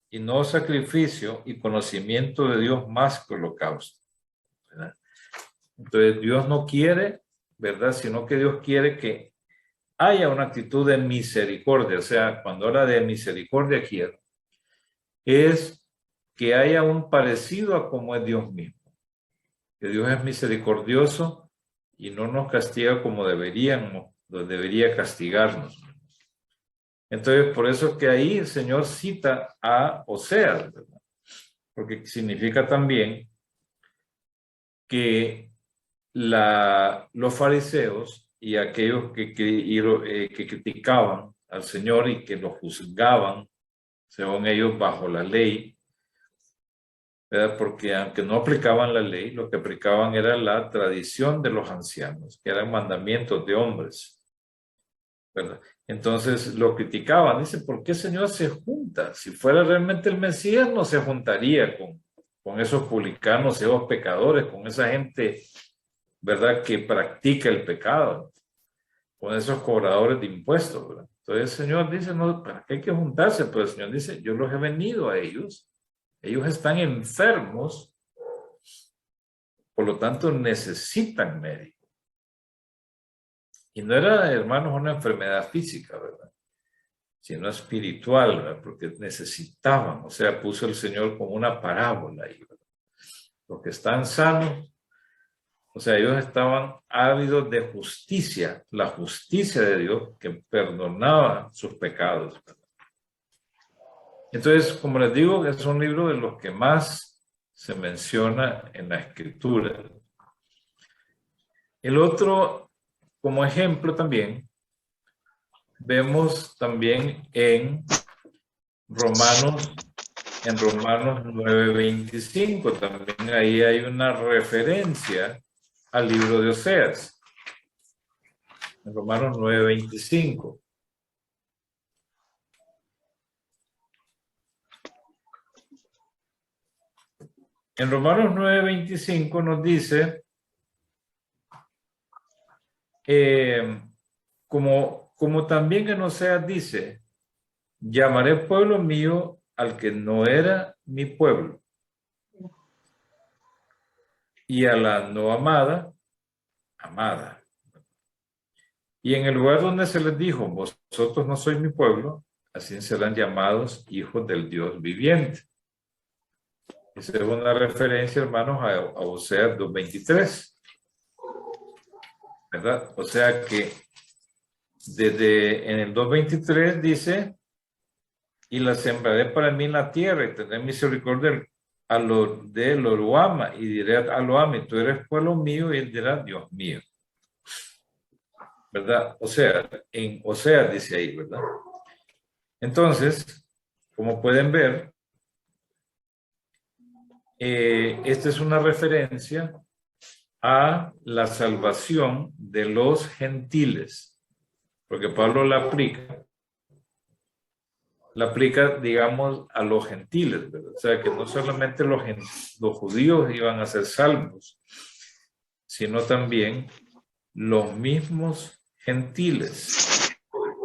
S6: y no sacrificio y conocimiento de Dios más que holocausto, ¿verdad? Entonces Dios no quiere, ¿verdad?, sino que Dios quiere que haya una actitud de misericordia. O sea, cuando habla de misericordia quiero, es que haya un parecido a como es Dios mismo. Que Dios es misericordioso y no nos castiga como debería castigarnos. Entonces, por eso que ahí el Señor cita a Oseas, ¿verdad? Porque significa también que los fariseos y aquellos que criticaban al Señor y que lo juzgaban, según ellos, bajo la ley, ¿verdad? Porque aunque no aplicaban la ley, lo que aplicaban era la tradición de los ancianos, que eran mandamientos de hombres. ¿verdad? Entonces lo criticaban. Dice, ¿por qué el Señor se junta? Si fuera realmente el Mesías, no se juntaría con esos publicanos, esos pecadores, con esa gente, ¿verdad?, que practica el pecado, con esos cobradores de impuestos, ¿verdad? Entonces el Señor dice, no, ¿para qué hay que juntarse? Pero el Señor dice, yo los he venido a ellos. Ellos están enfermos, por lo tanto necesitan médico. Y no era, hermanos, una enfermedad física, ¿verdad?, sino espiritual, ¿verdad?, porque necesitaban, o sea, puso el Señor como una parábola ahí, ¿verdad? Los que están sanos, o sea, ellos estaban ávidos de justicia, la justicia de Dios que perdonaba sus pecados, ¿verdad? Entonces, como les digo, es un libro de los que más se menciona en la Escritura. El otro, como ejemplo también, vemos también en Romanos 9:25, también ahí hay una referencia al libro de Oseas. En Romanos 9:25. En Romanos 9:25 nos dice, como también en Oseas dice, llamaré pueblo mío al que no era mi pueblo, y a la no amada, amada. Y en el lugar donde se les dijo, vosotros no sois mi pueblo, así serán llamados hijos del Dios viviente. Esa es una referencia, hermanos, a Oseas 2:23. ¿Verdad? O sea que en el 2:23 dice, y la sembraré para mí en la tierra y tendré misericordia de lo ama, y diré a lo ama, tú eres pueblo mío, y él dirá, Dios mío. ¿Verdad? O sea, en Oseas dice ahí, ¿verdad? Entonces, como pueden ver, esta es una referencia a la salvación de los gentiles, porque Pablo la aplica, digamos, a los gentiles, ¿verdad? O sea, que no solamente los judíos iban a ser salvos, sino también los mismos gentiles,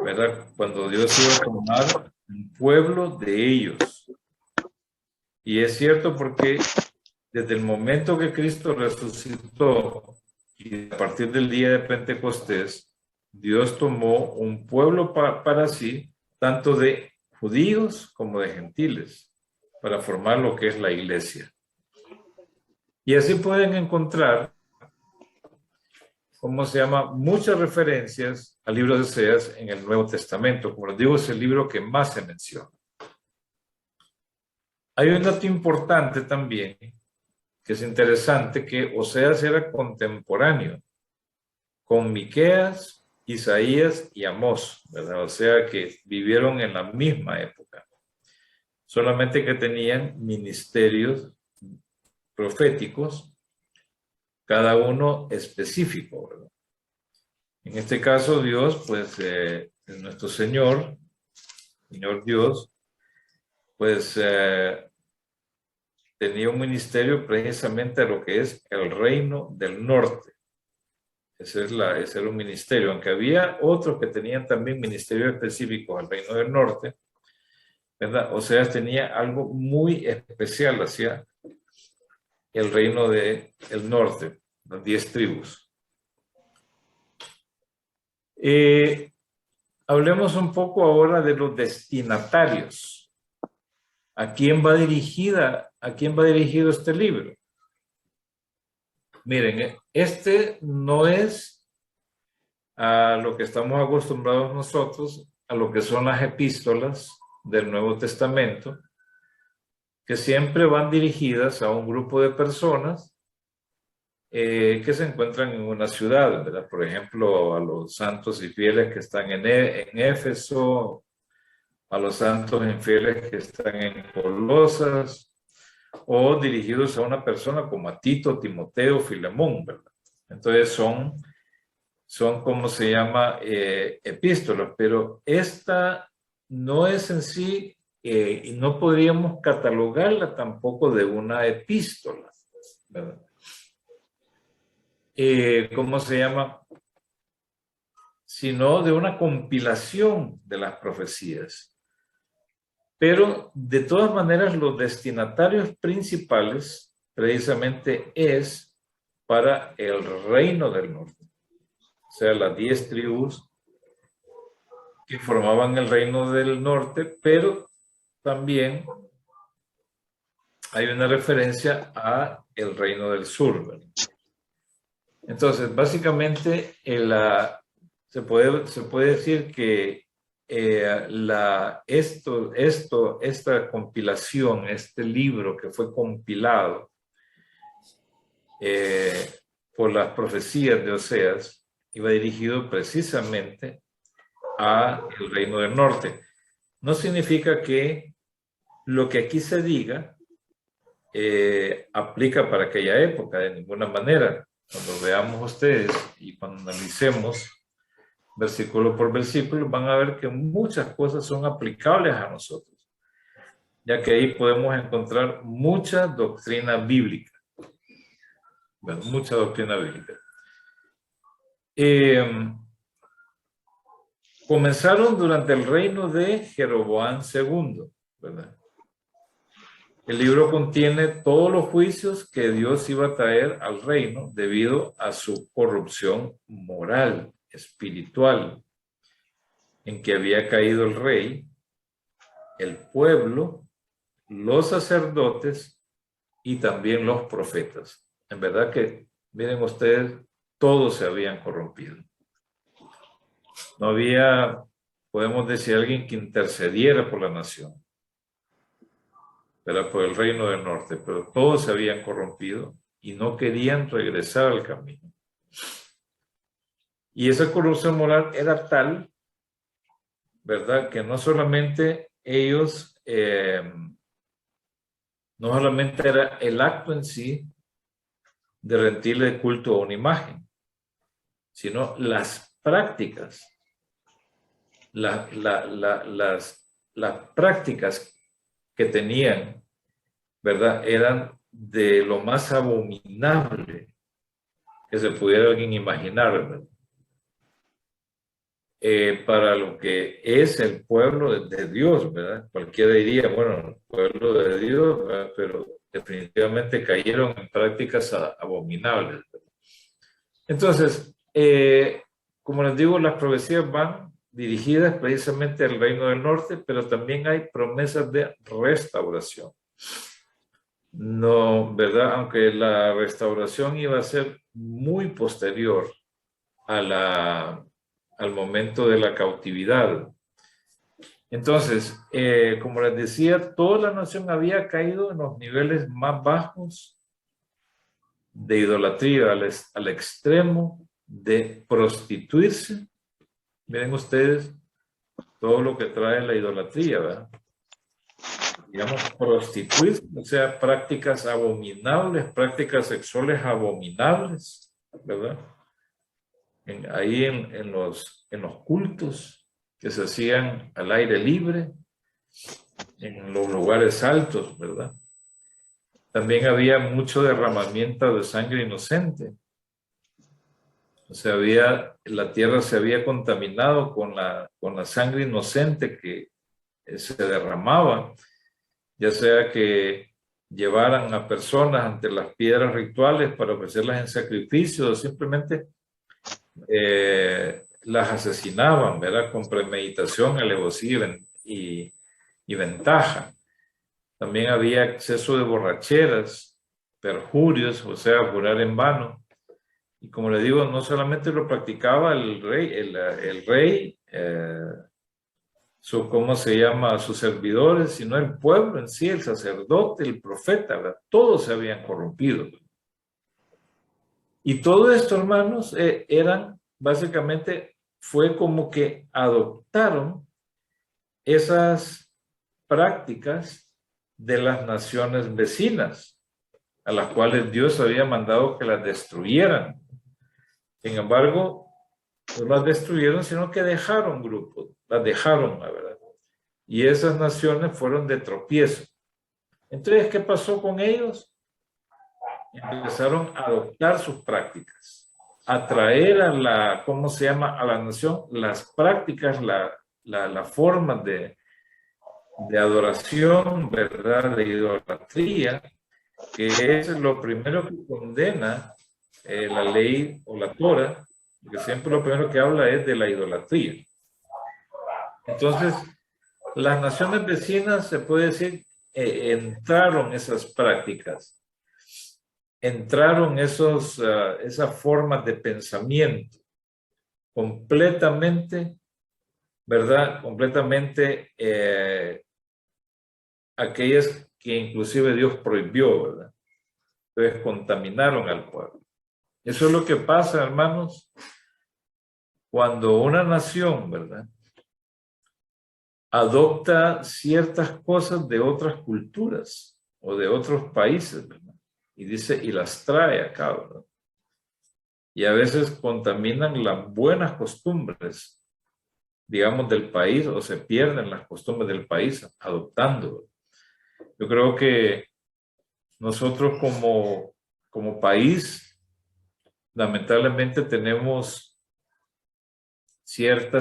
S6: ¿verdad? Cuando Dios iba a tomar un pueblo de ellos. Y es cierto porque desde el momento que Cristo resucitó y a partir del día de Pentecostés, Dios tomó un pueblo para sí, tanto de judíos como de gentiles, para formar lo que es la iglesia. Y así pueden encontrar, ¿cómo se llama?, muchas referencias al libro de Oseas en el Nuevo Testamento. Como les digo, es el libro que más se menciona. Hay un dato importante también, que es interesante, que Oseas era contemporáneo con Miqueas, Isaías y Amós, ¿verdad? O sea que vivieron en la misma época, solamente que tenían ministerios proféticos, cada uno específico, ¿verdad? En este caso Dios, pues nuestro Señor Dios, pues tenía un ministerio precisamente a lo que es el reino del norte. Ese era un ministerio, aunque había otros que tenían también ministerios específicos al reino del norte, ¿verdad? O sea, tenía algo muy especial hacia el reino del norte, las 10 tribus. Hablemos un poco ahora de los destinatarios. ¿A quién va dirigido este libro? Miren, este no es a lo que estamos acostumbrados nosotros, a lo que son las epístolas del Nuevo Testamento, que siempre van dirigidas a un grupo de personas que se encuentran en una ciudad, ¿verdad? Por ejemplo, a los santos y fieles que están en Éfeso, a los santos y fieles que están en Colosas, o dirigidos a una persona como a Tito, Timoteo, Filemón, ¿verdad? Entonces son son como se llama epístolas, pero esta no es en sí, y no podríamos catalogarla tampoco de una epístola, ¿verdad? ¿Cómo se llama? Sino de una compilación de las profecías. Pero de todas maneras los destinatarios principales precisamente es para el reino del norte. O sea, las 10 tribus que formaban el reino del norte, pero también hay una referencia a el reino del sur, ¿verdad? Entonces, básicamente, se puede decir que esta compilación, este libro que fue compilado por las profecías de Oseas, iba dirigido precisamente a el reino del norte. No significa que lo que aquí se diga aplica para aquella época de ninguna manera. Cuando veamos ustedes y cuando analicemos versículo por versículo, van a ver que muchas cosas son aplicables a nosotros, ya que ahí podemos encontrar mucha doctrina bíblica. Bueno, mucha doctrina bíblica. Comenzaron durante el reino de Jeroboam II, ¿verdad? El libro contiene todos los juicios que Dios iba a traer al reino debido a su corrupción moral, espiritual, en que había caído el rey, el pueblo, los sacerdotes y también los profetas. En verdad que, miren ustedes, todos se habían corrompido. No había, podemos decir, alguien que intercediera por la nación, ¿verdad? Por el reino del norte, pero todos se habían corrompido y no querían regresar al camino. Y esa corrupción moral era tal, ¿verdad? Que no solamente ellos, no solamente era el acto en sí de rendirle culto a una imagen, sino las prácticas, las prácticas que tenían, ¿verdad? Eran de lo más abominable que se pudiera alguien imaginar, ¿verdad? Para lo que es el pueblo de Dios, ¿verdad? Cualquiera diría, bueno, el pueblo de Dios, ¿verdad? Pero definitivamente cayeron en prácticas abominables, ¿verdad? Entonces, como les digo, las profecías van dirigidas precisamente al reino del norte, pero también hay promesas de restauración. No, ¿verdad? Aunque la restauración iba a ser muy posterior a al momento de la cautividad. Entonces, como les decía, toda la nación había caído en los niveles más bajos de idolatría, al extremo de prostituirse. Miren ustedes todo lo que trae la idolatría, ¿verdad? Digamos, prostituirse, o sea, prácticas abominables, prácticas sexuales abominables, ¿verdad? Ahí en los cultos que se hacían al aire libre, en los lugares altos, ¿verdad? También había mucho derramamiento de sangre inocente. O sea, la tierra se había contaminado con la sangre inocente que se derramaba, ya sea que llevaran a personas ante las piedras rituales para ofrecerlas en sacrificio, o simplemente las asesinaban, ¿verdad? Con premeditación, alevosía y ventaja. También había exceso de borracheras, perjurios, o sea, jurar en vano. Y como le digo, no solamente lo practicaba el rey, ¿cómo se llama? Sus servidores, sino el pueblo en sí, el sacerdote, el profeta, ¿verdad? Todos se habían corrompido. Y todo esto, hermanos, básicamente fue como que adoptaron esas prácticas de las naciones vecinas, a las cuales Dios había mandado que las destruyeran. Sin embargo, no las destruyeron, sino que dejaron grupos, las dejaron, la verdad. Y esas naciones fueron de tropiezo. Entonces, ¿qué pasó con ellos? Empezaron a adoptar sus prácticas, a traer a la, ¿cómo se llama?, a la nación las prácticas, la forma de adoración, ¿verdad?, de idolatría, que es lo primero que condena la ley o la Torah, que siempre lo primero que habla es de la idolatría. Entonces, las naciones vecinas, se puede decir, entraron esas prácticas, entraron esas formas de pensamiento completamente, ¿verdad? Completamente aquellas que inclusive Dios prohibió, ¿verdad? Entonces contaminaron al pueblo. Eso es lo que pasa, hermanos, cuando una nación, ¿verdad?, adopta ciertas cosas de otras culturas o de otros países, ¿verdad? Y dice, y las trae acá, ¿verdad? Y a veces contaminan las buenas costumbres, digamos, del país, o se pierden las costumbres del país adoptando. Yo creo que nosotros como país, lamentablemente tenemos cierta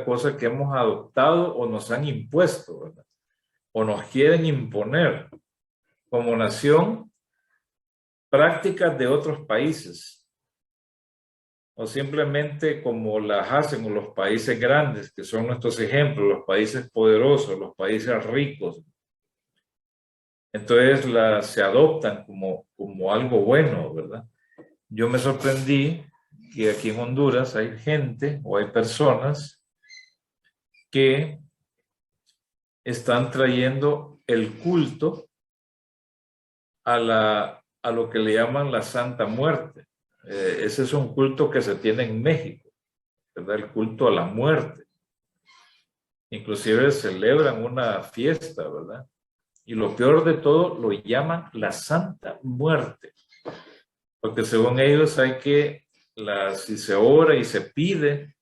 S6: cosa que hemos adoptado o nos han impuesto, ¿verdad? O nos quieren imponer como nación prácticas de otros países, o simplemente como las hacen los países grandes, que son nuestros ejemplos, los países poderosos, los países ricos. Entonces se adoptan como algo bueno, ¿verdad? Yo me sorprendí que aquí en Honduras hay gente o hay personas que están trayendo el culto a lo que le llaman la Santa Muerte. Ese es un culto que se tiene en México, ¿verdad? El culto a la muerte. Inclusive celebran una fiesta, ¿verdad? Y lo peor de todo, lo llaman la Santa Muerte. Porque según ellos hay que, si se ora y se pide,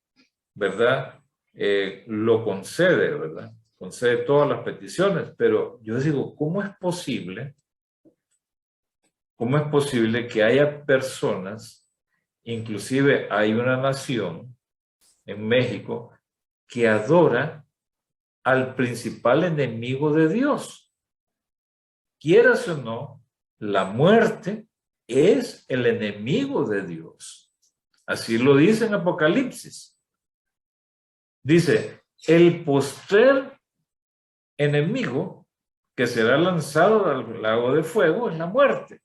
S6: ¿verdad? Lo concede, ¿verdad? Concede todas las peticiones. Pero yo digo, ¿cómo es posible? ¿Cómo es posible que haya personas, inclusive hay una nación en México, que adora al principal enemigo de Dios? Quieras o no, la muerte es el enemigo de Dios. Así lo dice en Apocalipsis. Dice, el postrer enemigo que será lanzado al lago de fuego es la muerte.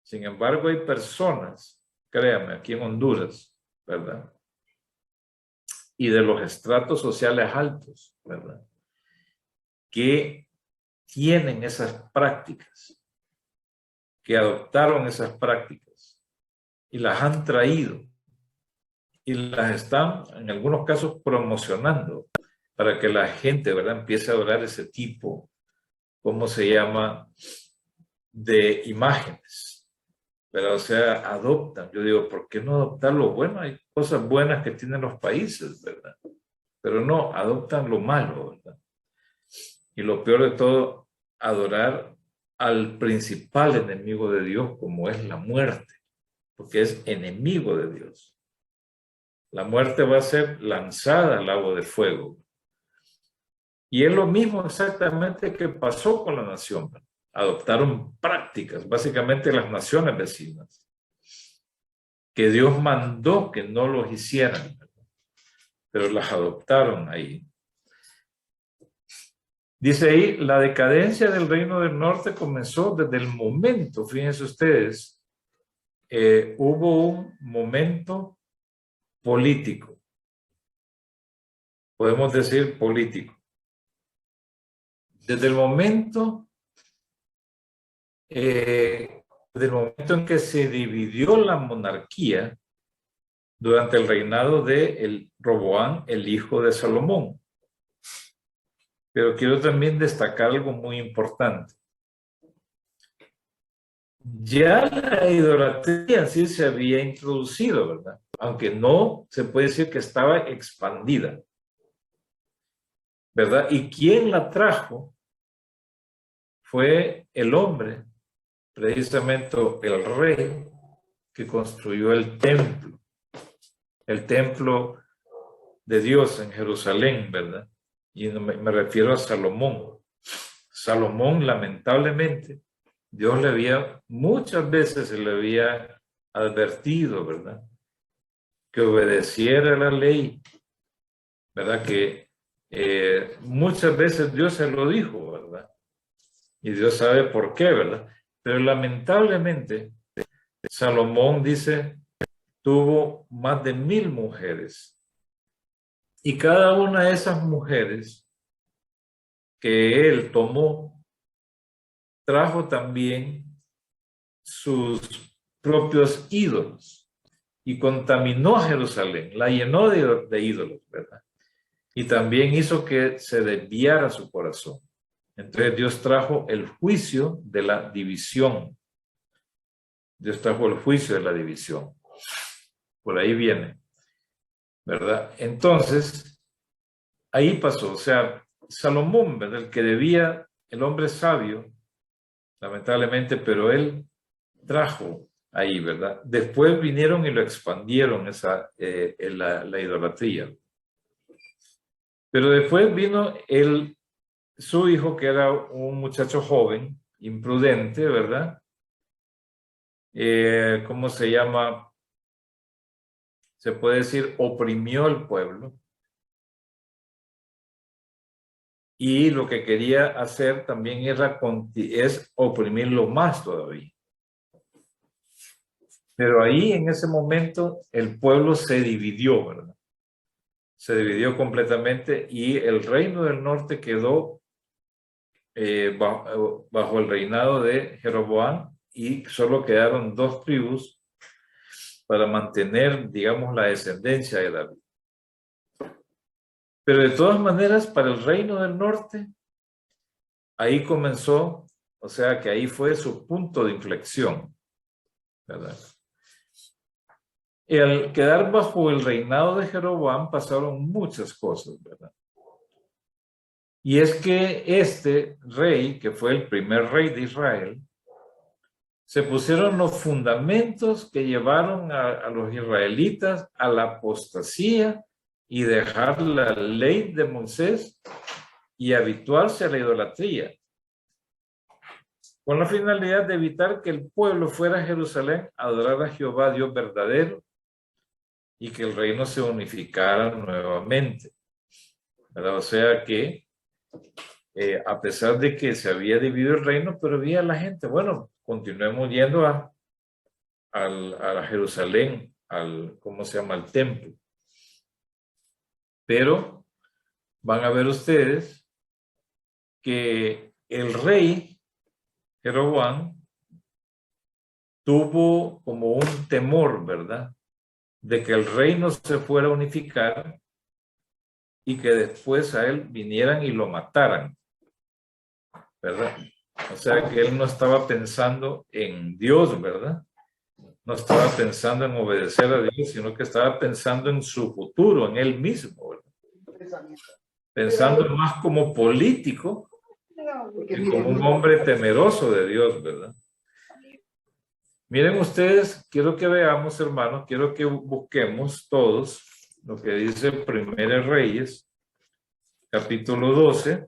S6: Sin embargo, hay personas, créanme, aquí en Honduras, ¿verdad? Y de los estratos sociales altos, ¿verdad? Que tienen esas prácticas, que adoptaron esas prácticas y las han traído y las están, en algunos casos, promocionando para que la gente, ¿verdad?, empiece a adorar ese tipo, ¿cómo se llama?, de imágenes. Pero, o sea, adoptan. Yo digo, ¿por qué no adoptar lo bueno? Hay cosas buenas que tienen los países, ¿verdad? Pero no, adoptan lo malo, ¿verdad? Y lo peor de todo, adorar al principal enemigo de Dios, como es la muerte, porque es enemigo de Dios. La muerte va a ser lanzada al lago de fuego. Y es lo mismo exactamente que pasó con la nación. Adoptaron prácticas, básicamente las naciones vecinas, que Dios mandó que no los hicieran, pero las adoptaron ahí. Dice ahí, la decadencia del reino del norte comenzó desde el momento, fíjense ustedes, hubo un momento político, podemos decir político. Desde el momento en que se dividió la monarquía durante el reinado de Roboam, el hijo de Salomón. Pero quiero también destacar algo muy importante. ya la idolatría en sí se había introducido, ¿verdad? Aunque no se puede decir que estaba expandida, ¿verdad? ¿Y quién la trajo? Fue el hombre, precisamente el rey que construyó el templo de Dios en Jerusalén, ¿verdad? Y me refiero a Salomón. Salomón, lamentablemente, Dios le había, muchas veces se le había advertido, ¿verdad? Que obedeciera la ley, ¿verdad? Que muchas veces Dios se lo dijo, ¿verdad? Y Dios sabe por qué, ¿verdad? Pero lamentablemente, Salomón dice, tuvo más de 1000 mujeres. Y cada una de esas mujeres que él tomó, trajo también sus propios ídolos y contaminó a Jerusalén, la llenó de ídolos, ¿verdad? Y también hizo que se desviara su corazón. Entonces Dios trajo el juicio de la división. Dios trajo el juicio de la división. Por ahí viene, ¿verdad? Entonces, ahí pasó, o sea, Salomón, ¿verdad? El que debía, el hombre sabio, lamentablemente, pero él trajo ahí, ¿verdad? Después vinieron y lo expandieron la idolatría. Pero después vino su hijo, que era un muchacho joven, imprudente, ¿verdad? ¿Cómo se llama? Se puede decir, oprimió al pueblo. Y lo que quería hacer también es oprimirlo más todavía. Pero ahí, en ese momento, el pueblo se dividió, ¿verdad? Se dividió completamente y el reino del norte quedó bajo el reinado de Jeroboam y solo quedaron 2 tribus para mantener, digamos, la descendencia de David. Pero de todas maneras, para el reino del norte, ahí comenzó, o sea que ahí fue su punto de inflexión, ¿verdad? Y al quedar bajo el reinado de Jeroboam pasaron muchas cosas, ¿verdad? Y es que este rey, que fue el primer rey de Israel, se pusieron los fundamentos que llevaron a los israelitas a la apostasía y dejar la ley de Moisés y habituarse a la idolatría, con la finalidad de evitar que el pueblo fuera a Jerusalén a adorar a Jehová, Dios verdadero, y que el reino se unificara nuevamente, ¿verdad? O sea que a pesar de que se había dividido el reino, pero había la gente, bueno, continuemos yendo a Jerusalén, ¿cómo se llama? Al templo. Pero van a ver ustedes que el rey Jeroboam tuvo como un temor, ¿verdad? De que el reino se fuera a unificar y que después a él vinieran y lo mataran, ¿verdad? O sea que él no estaba pensando en Dios, ¿verdad? No estaba pensando en obedecer a Dios, sino que estaba pensando en su futuro, en él mismo, ¿verdad? Pensando más como político que como un hombre temeroso de Dios, ¿verdad? Miren ustedes, quiero que veamos, hermanos, quiero que busquemos todos lo que dice Primera Reyes, capítulo 12.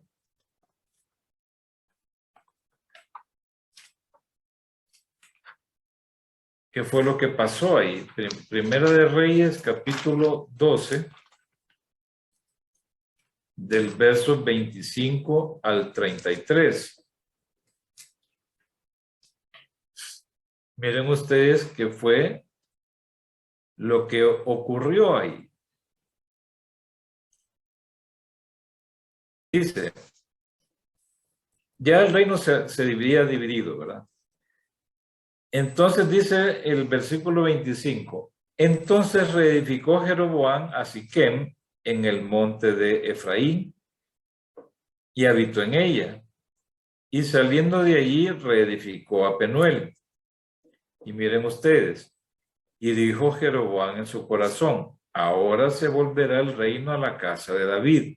S6: ¿Qué fue lo que pasó ahí? Primera de Reyes, capítulo 12, del verso 25 al 33. Miren ustedes qué fue lo que ocurrió ahí. Dice, ya el reino se había dividido, ¿verdad? Entonces dice el versículo 25, entonces reedificó Jeroboam a Siquem en el monte de Efraín y habitó en ella. Y saliendo de allí reedificó a Penuel Y miren ustedes, y dijo Jeroboam en su corazón, ahora se volverá el reino a la casa de David.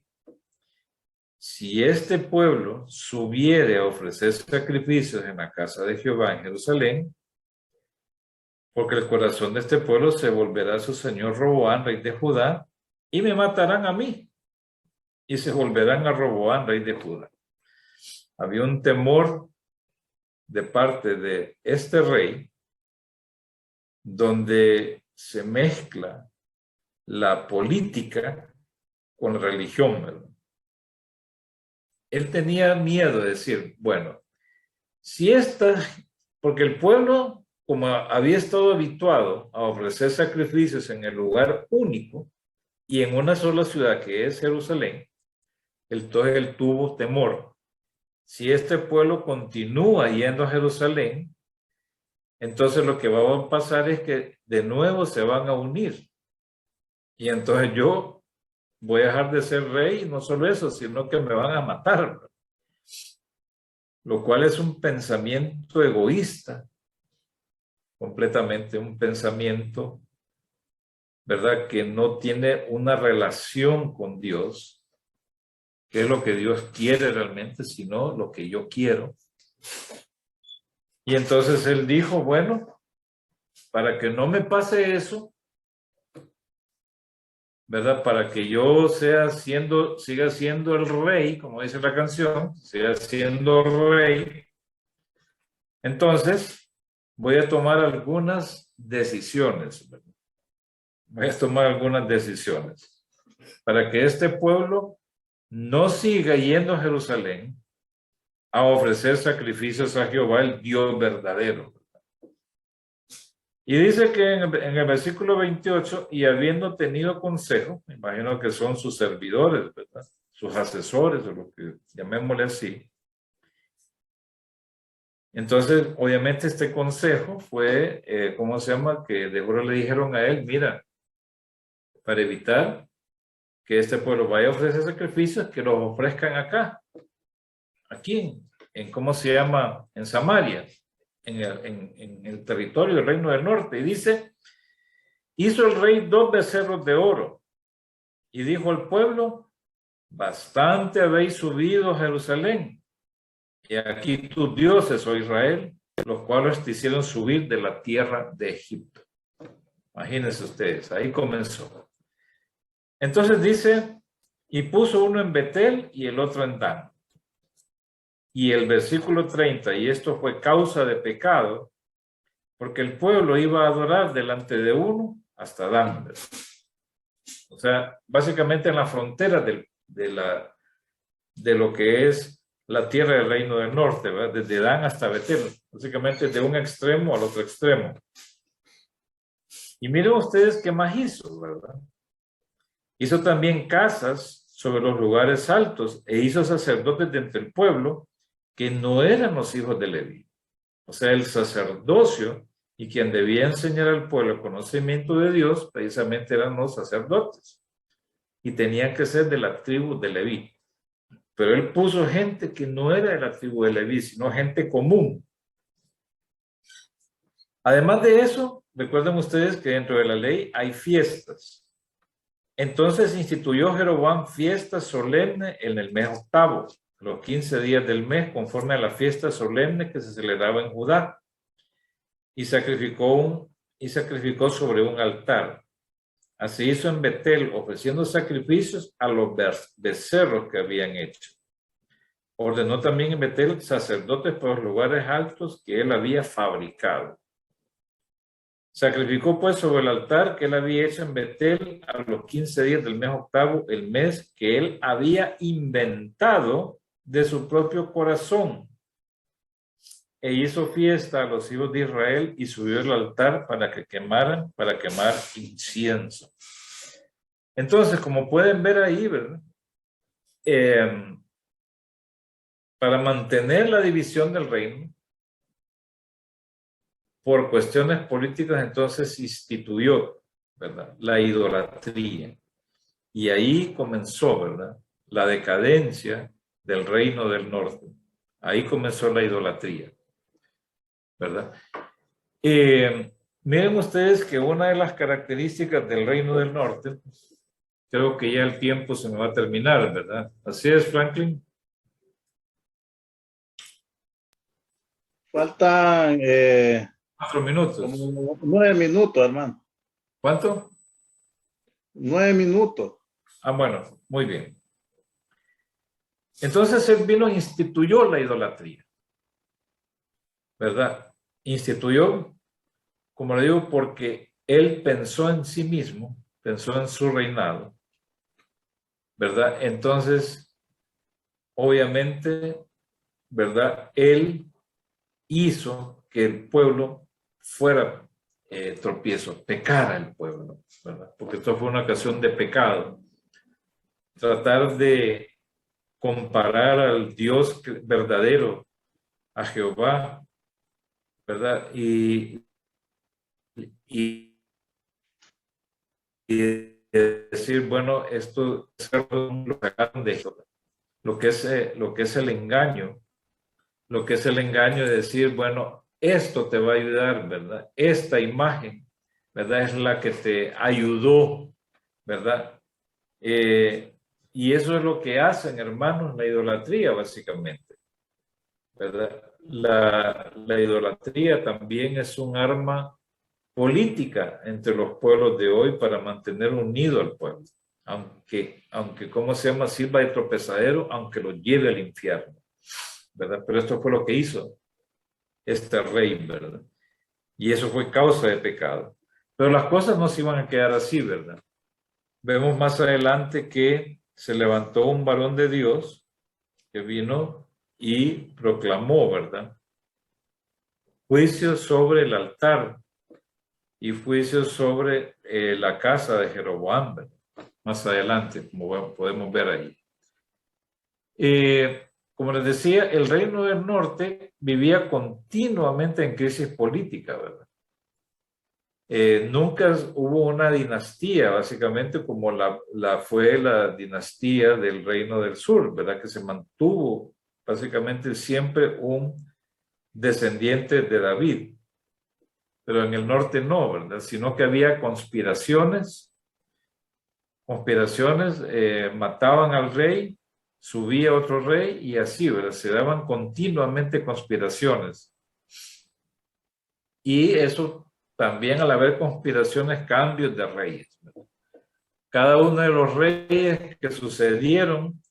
S6: Si este pueblo subiere a ofrecer sacrificios en la casa de Jehová en Jerusalén, porque el corazón de este pueblo se volverá a su señor Roboam, rey de Judá, y me matarán a mí, y se volverán a Roboam, rey de Judá. Había un temor de parte de este rey, donde se mezcla la política con la religión, ¿verdad? Él tenía miedo de decir, bueno, si porque el pueblo, como había estado habituado a ofrecer sacrificios en el lugar único y en una sola ciudad que es Jerusalén, entonces él tuvo temor. Si este pueblo continúa yendo a Jerusalén, entonces lo que va a pasar es que de nuevo se van a unir. Y entonces yo voy a dejar de ser rey, y no solo eso, sino que me van a matar. Lo cual es un pensamiento egoísta, completamente un pensamiento, ¿verdad? Que no tiene una relación con Dios, que es lo que Dios quiere realmente, sino lo que yo quiero. Y entonces él dijo, bueno, para que no me pase eso, ¿verdad? Para que yo siga siendo el rey, como dice la canción, siga siendo rey, entonces voy a tomar algunas decisiones, ¿verdad? Voy a tomar algunas decisiones para que este pueblo no siga yendo a Jerusalén a ofrecer sacrificios a Jehová, el Dios verdadero. Y dice que en el versículo 28, y habiendo tenido consejo, me imagino que son sus servidores, ¿verdad? Sus asesores, o lo que llamémosle así. Entonces, obviamente este consejo fue, ¿cómo se llama? Que de juro le dijeron a él, mira, para evitar que este pueblo vaya a ofrecer sacrificios, que los ofrezcan acá, aquí, en ¿cómo se llama? En Samaria, en el territorio del reino del norte. Y dice, hizo el rey 2 becerros de oro y dijo al pueblo, bastante habéis subido a Jerusalén, y aquí tus dioses, oh Israel, los cuales te hicieron subir de la tierra de Egipto. Imagínense ustedes, ahí comenzó. Entonces dice, y puso uno en Betel y el otro en Dan. Y el versículo 30, y esto fue causa de pecado, porque el pueblo iba a adorar delante de uno hasta Dan. O sea, básicamente en la frontera de lo que es la tierra del reino del norte, ¿verdad? Desde Dan hasta Betel, básicamente de un extremo al otro extremo. Y miren ustedes qué más hizo, ¿verdad? Hizo también casas sobre los lugares altos e hizo sacerdotes de entre el pueblo que no eran los hijos de Leví. O sea, el sacerdocio y quien debía enseñar al pueblo el conocimiento de Dios precisamente eran los sacerdotes y tenían que ser de la tribu de Leví. Pero él puso gente que no era de la tribu de Leví, sino gente común. Además de eso, recuerden ustedes que dentro de la ley hay fiestas. Entonces instituyó Jeroboam fiesta solemne en el mes octavo, los 15 días del mes, conforme a la fiesta solemne que se celebraba en Judá. Y sacrificó sobre un altar. Así hizo en Betel, ofreciendo sacrificios a los becerros que habían hecho. Ordenó también en Betel sacerdotes por los lugares altos que él había fabricado. Sacrificó pues sobre el altar que él había hecho en Betel a los 15 días del mes octavo, el mes que él había inventado de su propio corazón. E hizo fiesta a los hijos de Israel y subió al altar para quemar incienso. Entonces, como pueden ver ahí, ¿verdad? Para mantener la división del reino, por cuestiones políticas, entonces instituyó, ¿verdad?, la idolatría. Y ahí comenzó, ¿verdad?, la decadencia del reino del norte. Ahí comenzó la idolatría, ¿verdad? Miren ustedes que una de las características del Reino del Norte, creo que ya el tiempo se me va a terminar, ¿verdad? Así es, Franklin.
S1: Faltan
S6: 4 minutos.
S1: como 9 minutos, hermano.
S6: ¿Cuánto?
S1: 9 minutos.
S6: Ah, bueno, muy bien. Entonces él vino e instituyó la idolatría, ¿verdad? Instituyó, como le digo, porque él pensó en sí mismo, pensó en su reinado, ¿verdad? Entonces, obviamente, ¿verdad? Él hizo que el pueblo fuera tropiezo, pecara el pueblo, ¿verdad? Porque esto fue una ocasión de pecado. Tratar de comparar al Dios verdadero, a Jehová, ¿verdad? Y decir, bueno, esto lo sacaron de esto. Lo que es el engaño, lo que es el engaño de decir, bueno, esto te va a ayudar, ¿verdad? Esta imagen, ¿verdad? Es la que te ayudó, ¿verdad? Y eso es lo que hacen, hermanos, la idolatría, básicamente, ¿verdad? La idolatría también es un arma política entre los pueblos de hoy para mantener unido al pueblo, aunque ¿cómo se llama? Sirva de tropezadero, aunque lo lleve al infierno, ¿verdad? Pero esto fue lo que hizo este rey, ¿verdad? Y eso fue causa de pecado. Pero las cosas no se iban a quedar así, ¿verdad? Vemos más adelante que se levantó un varón de Dios que vino y proclamó, ¿verdad? Juicio sobre el altar y juicio sobre la casa de Jeroboam, ¿verdad? Más adelante, como podemos ver ahí. Como les decía, el Reino del Norte vivía continuamente en crisis política, ¿verdad? Nunca hubo una dinastía, básicamente, como fue la dinastía del Reino del Sur, ¿verdad? Que se mantuvo, básicamente, siempre un descendiente de David. Pero en el norte no, ¿verdad? Sino que había conspiraciones, mataban al rey, subía otro rey y así, ¿verdad? Se daban continuamente conspiraciones. Y eso también, al haber conspiraciones, cambios de reyes, ¿verdad? Cada uno de los reyes que sucedieron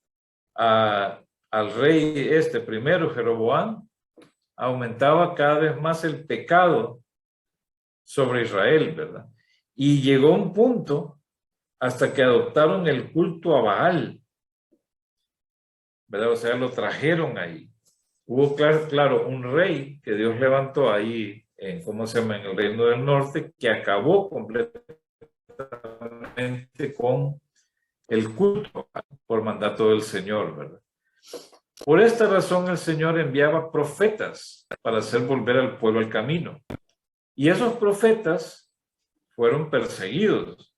S6: al rey primero, Jeroboam, aumentaba cada vez más el pecado sobre Israel, ¿verdad? Y llegó un punto hasta que adoptaron el culto a Baal, ¿verdad? O sea, lo trajeron ahí. Hubo, claro, un rey que Dios levantó ahí, en el Reino del Norte, que acabó completamente con el culto por mandato del Señor, ¿verdad? Por esta razón el Señor enviaba profetas para hacer volver al pueblo al camino. Y esos profetas fueron perseguidos.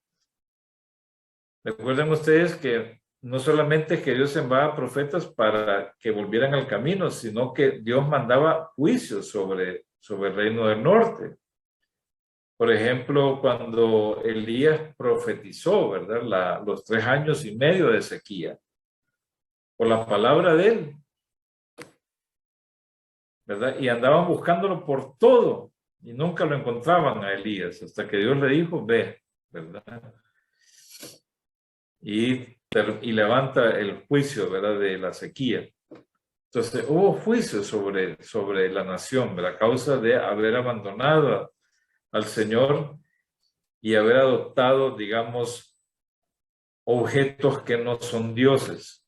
S6: Recuerden ustedes que no solamente que Dios enviaba profetas para que volvieran al camino, sino que Dios mandaba juicios sobre el Reino del Norte. Por ejemplo, cuando Elías profetizó, ¿verdad? Los 3 años y medio de sequía, por la palabra de él, ¿verdad? Y andaban buscándolo por todo y nunca lo encontraban a Elías, hasta que Dios le dijo, ve, ¿verdad? Y levanta el juicio, ¿verdad? De la sequía. Entonces hubo juicio sobre la nación, ¿verdad? A causa de haber abandonado al Señor y haber adoptado, digamos, objetos que no son dioses,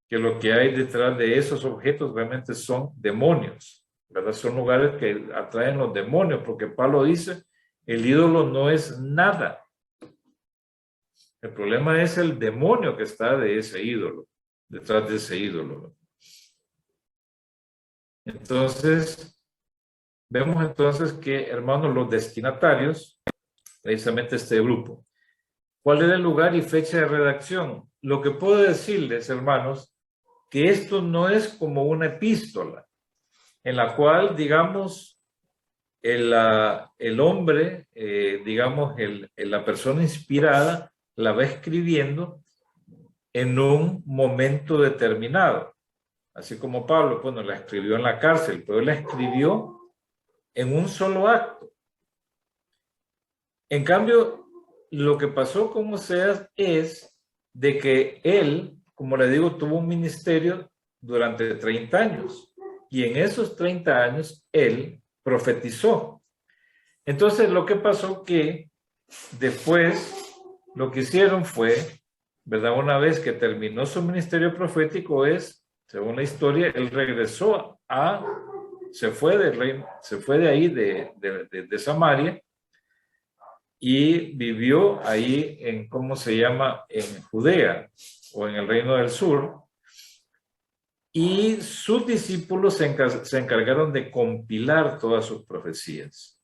S6: que lo que hay detrás de esos objetos realmente son demonios, ¿verdad? Son lugares que atraen los demonios, porque Pablo dice, el ídolo no es nada. El problema es el demonio que está de ese ídolo, detrás de ese ídolo. Entonces, vemos entonces que, hermanos, los destinatarios, precisamente este grupo, ¿cuál era el lugar y fecha de redacción? Lo que puedo decirles, hermanos, que esto no es como una epístola, en la cual, digamos, el hombre, digamos, la persona inspirada la va escribiendo en un momento determinado. Así como Pablo, bueno, la escribió en la cárcel, pero él la escribió en un solo acto. En cambio, lo que pasó con Oseas es de que él, como le digo, tuvo un ministerio durante 30 años. Y en esos 30 años, él profetizó. Entonces, lo que pasó que después lo que hicieron fue, ¿verdad? Una vez que terminó su ministerio profético es, según la historia, él regresó se fue de ahí, de Samaria, y vivió ahí en, ¿cómo se llama? En Judea o en el Reino del Sur. Y sus discípulos se encargaron de compilar todas sus profecías.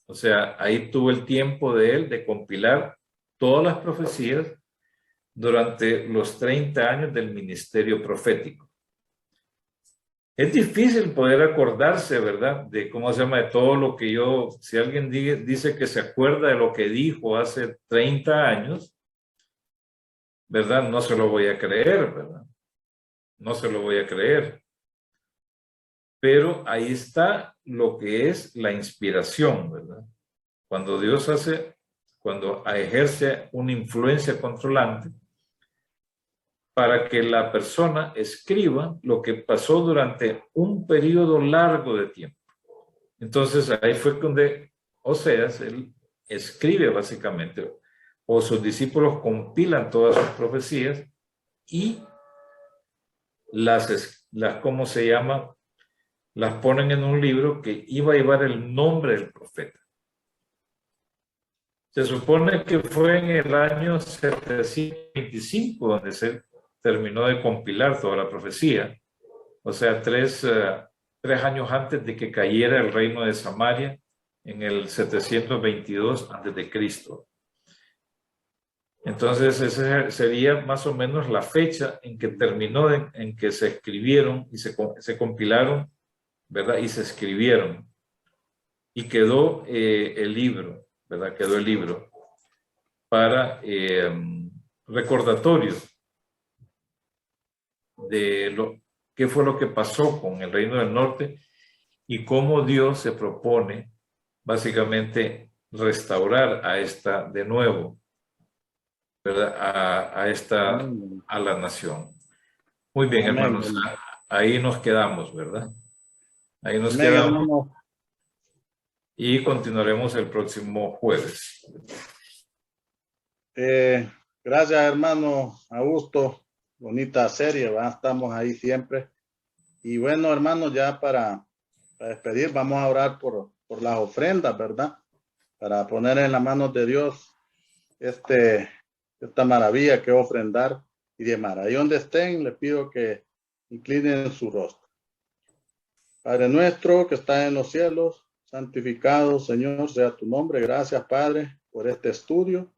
S6: O sea, ahí tuvo el tiempo de él de compilar todas las profecías durante los 30 años del ministerio profético. Es difícil poder acordarse, ¿verdad? De cómo se llama, de todo lo que si alguien dice que se acuerda de lo que dijo hace 30 años, ¿verdad? No se lo voy a creer, ¿verdad? No se lo voy a creer. Pero ahí está lo que es la inspiración, ¿verdad? Cuando Dios cuando ejerce una influencia controlante para que la persona escriba lo que pasó durante un periodo largo de tiempo. Entonces ahí fue donde Oseas, él escribe básicamente, o sus discípulos compilan todas sus profecías y ¿cómo se llama? Las ponen en un libro que iba a llevar el nombre del profeta. Se supone que fue en el año 725 donde se terminó de compilar toda la profecía. O sea, 3 años antes de que cayera el reino de Samaria en el 722 a.C. Entonces, esa sería más o menos la fecha en que terminó, en que se escribieron y se compilaron, ¿verdad? Y se escribieron. Y quedó el libro, ¿verdad? Quedó el libro para recordatorio de qué fue lo que pasó con el Reino del Norte y cómo Dios se propone básicamente restaurar de nuevo, ¿verdad? A la nación. Muy bien, hermanos, ahí nos quedamos, ¿verdad? Ahí nos quedamos. Hermano. Y continuaremos el próximo jueves.
S1: Gracias, hermano Augusto. Bonita serie, ¿verdad? Estamos ahí siempre. Y bueno, hermanos, ya para despedir, vamos a orar por las ofrendas, ¿verdad? Para poner en las manos de Dios esta maravilla que ofrendar y demás. Ahí donde estén, les pido que inclinen su rostro. Padre nuestro que está en los cielos, santificado, Señor, sea tu nombre. Gracias, Padre, por este estudio.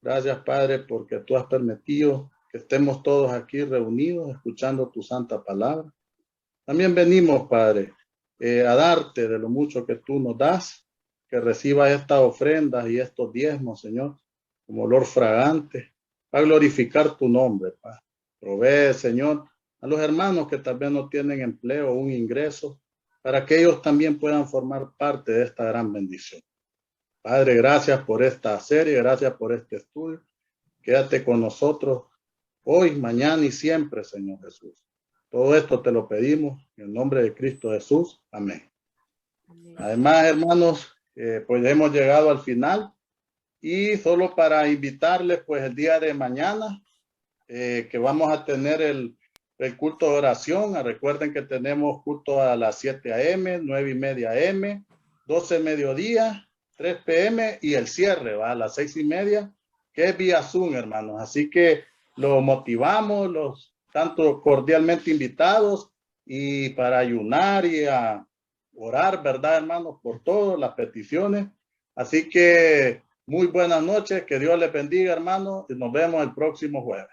S1: Gracias, Padre, porque tú has permitido que estemos todos aquí reunidos, escuchando tu santa palabra. También venimos, Padre, a darte de lo mucho que tú nos das, que reciba estas ofrendas y estos diezmos, Señor, como olor fragante, a glorificar tu nombre, Padre. Provee, Señor, a los hermanos que tal vez no tienen empleo o un ingreso, para que ellos también puedan formar parte de esta gran bendición. Padre, gracias por esta serie, gracias por este estudio. Quédate con nosotros hoy, mañana y siempre, Señor Jesús. Todo esto te lo pedimos en el nombre de Cristo Jesús. Amén. Amén. Además, hermanos, pues hemos llegado al final y solo para invitarles, pues el día de mañana, que vamos a tener el culto de oración. Recuerden que tenemos culto a las 7 a.m., 9:30 a.m., 12 mediodía, 3 p.m. y el cierre va a las 6:30, que es vía Zoom, hermanos. Así que los motivamos, los tanto cordialmente invitados y para ayunar y a orar, ¿verdad, hermanos? Por todas las peticiones. Así que muy buenas noches, que Dios les bendiga, hermanos, y nos vemos el próximo jueves.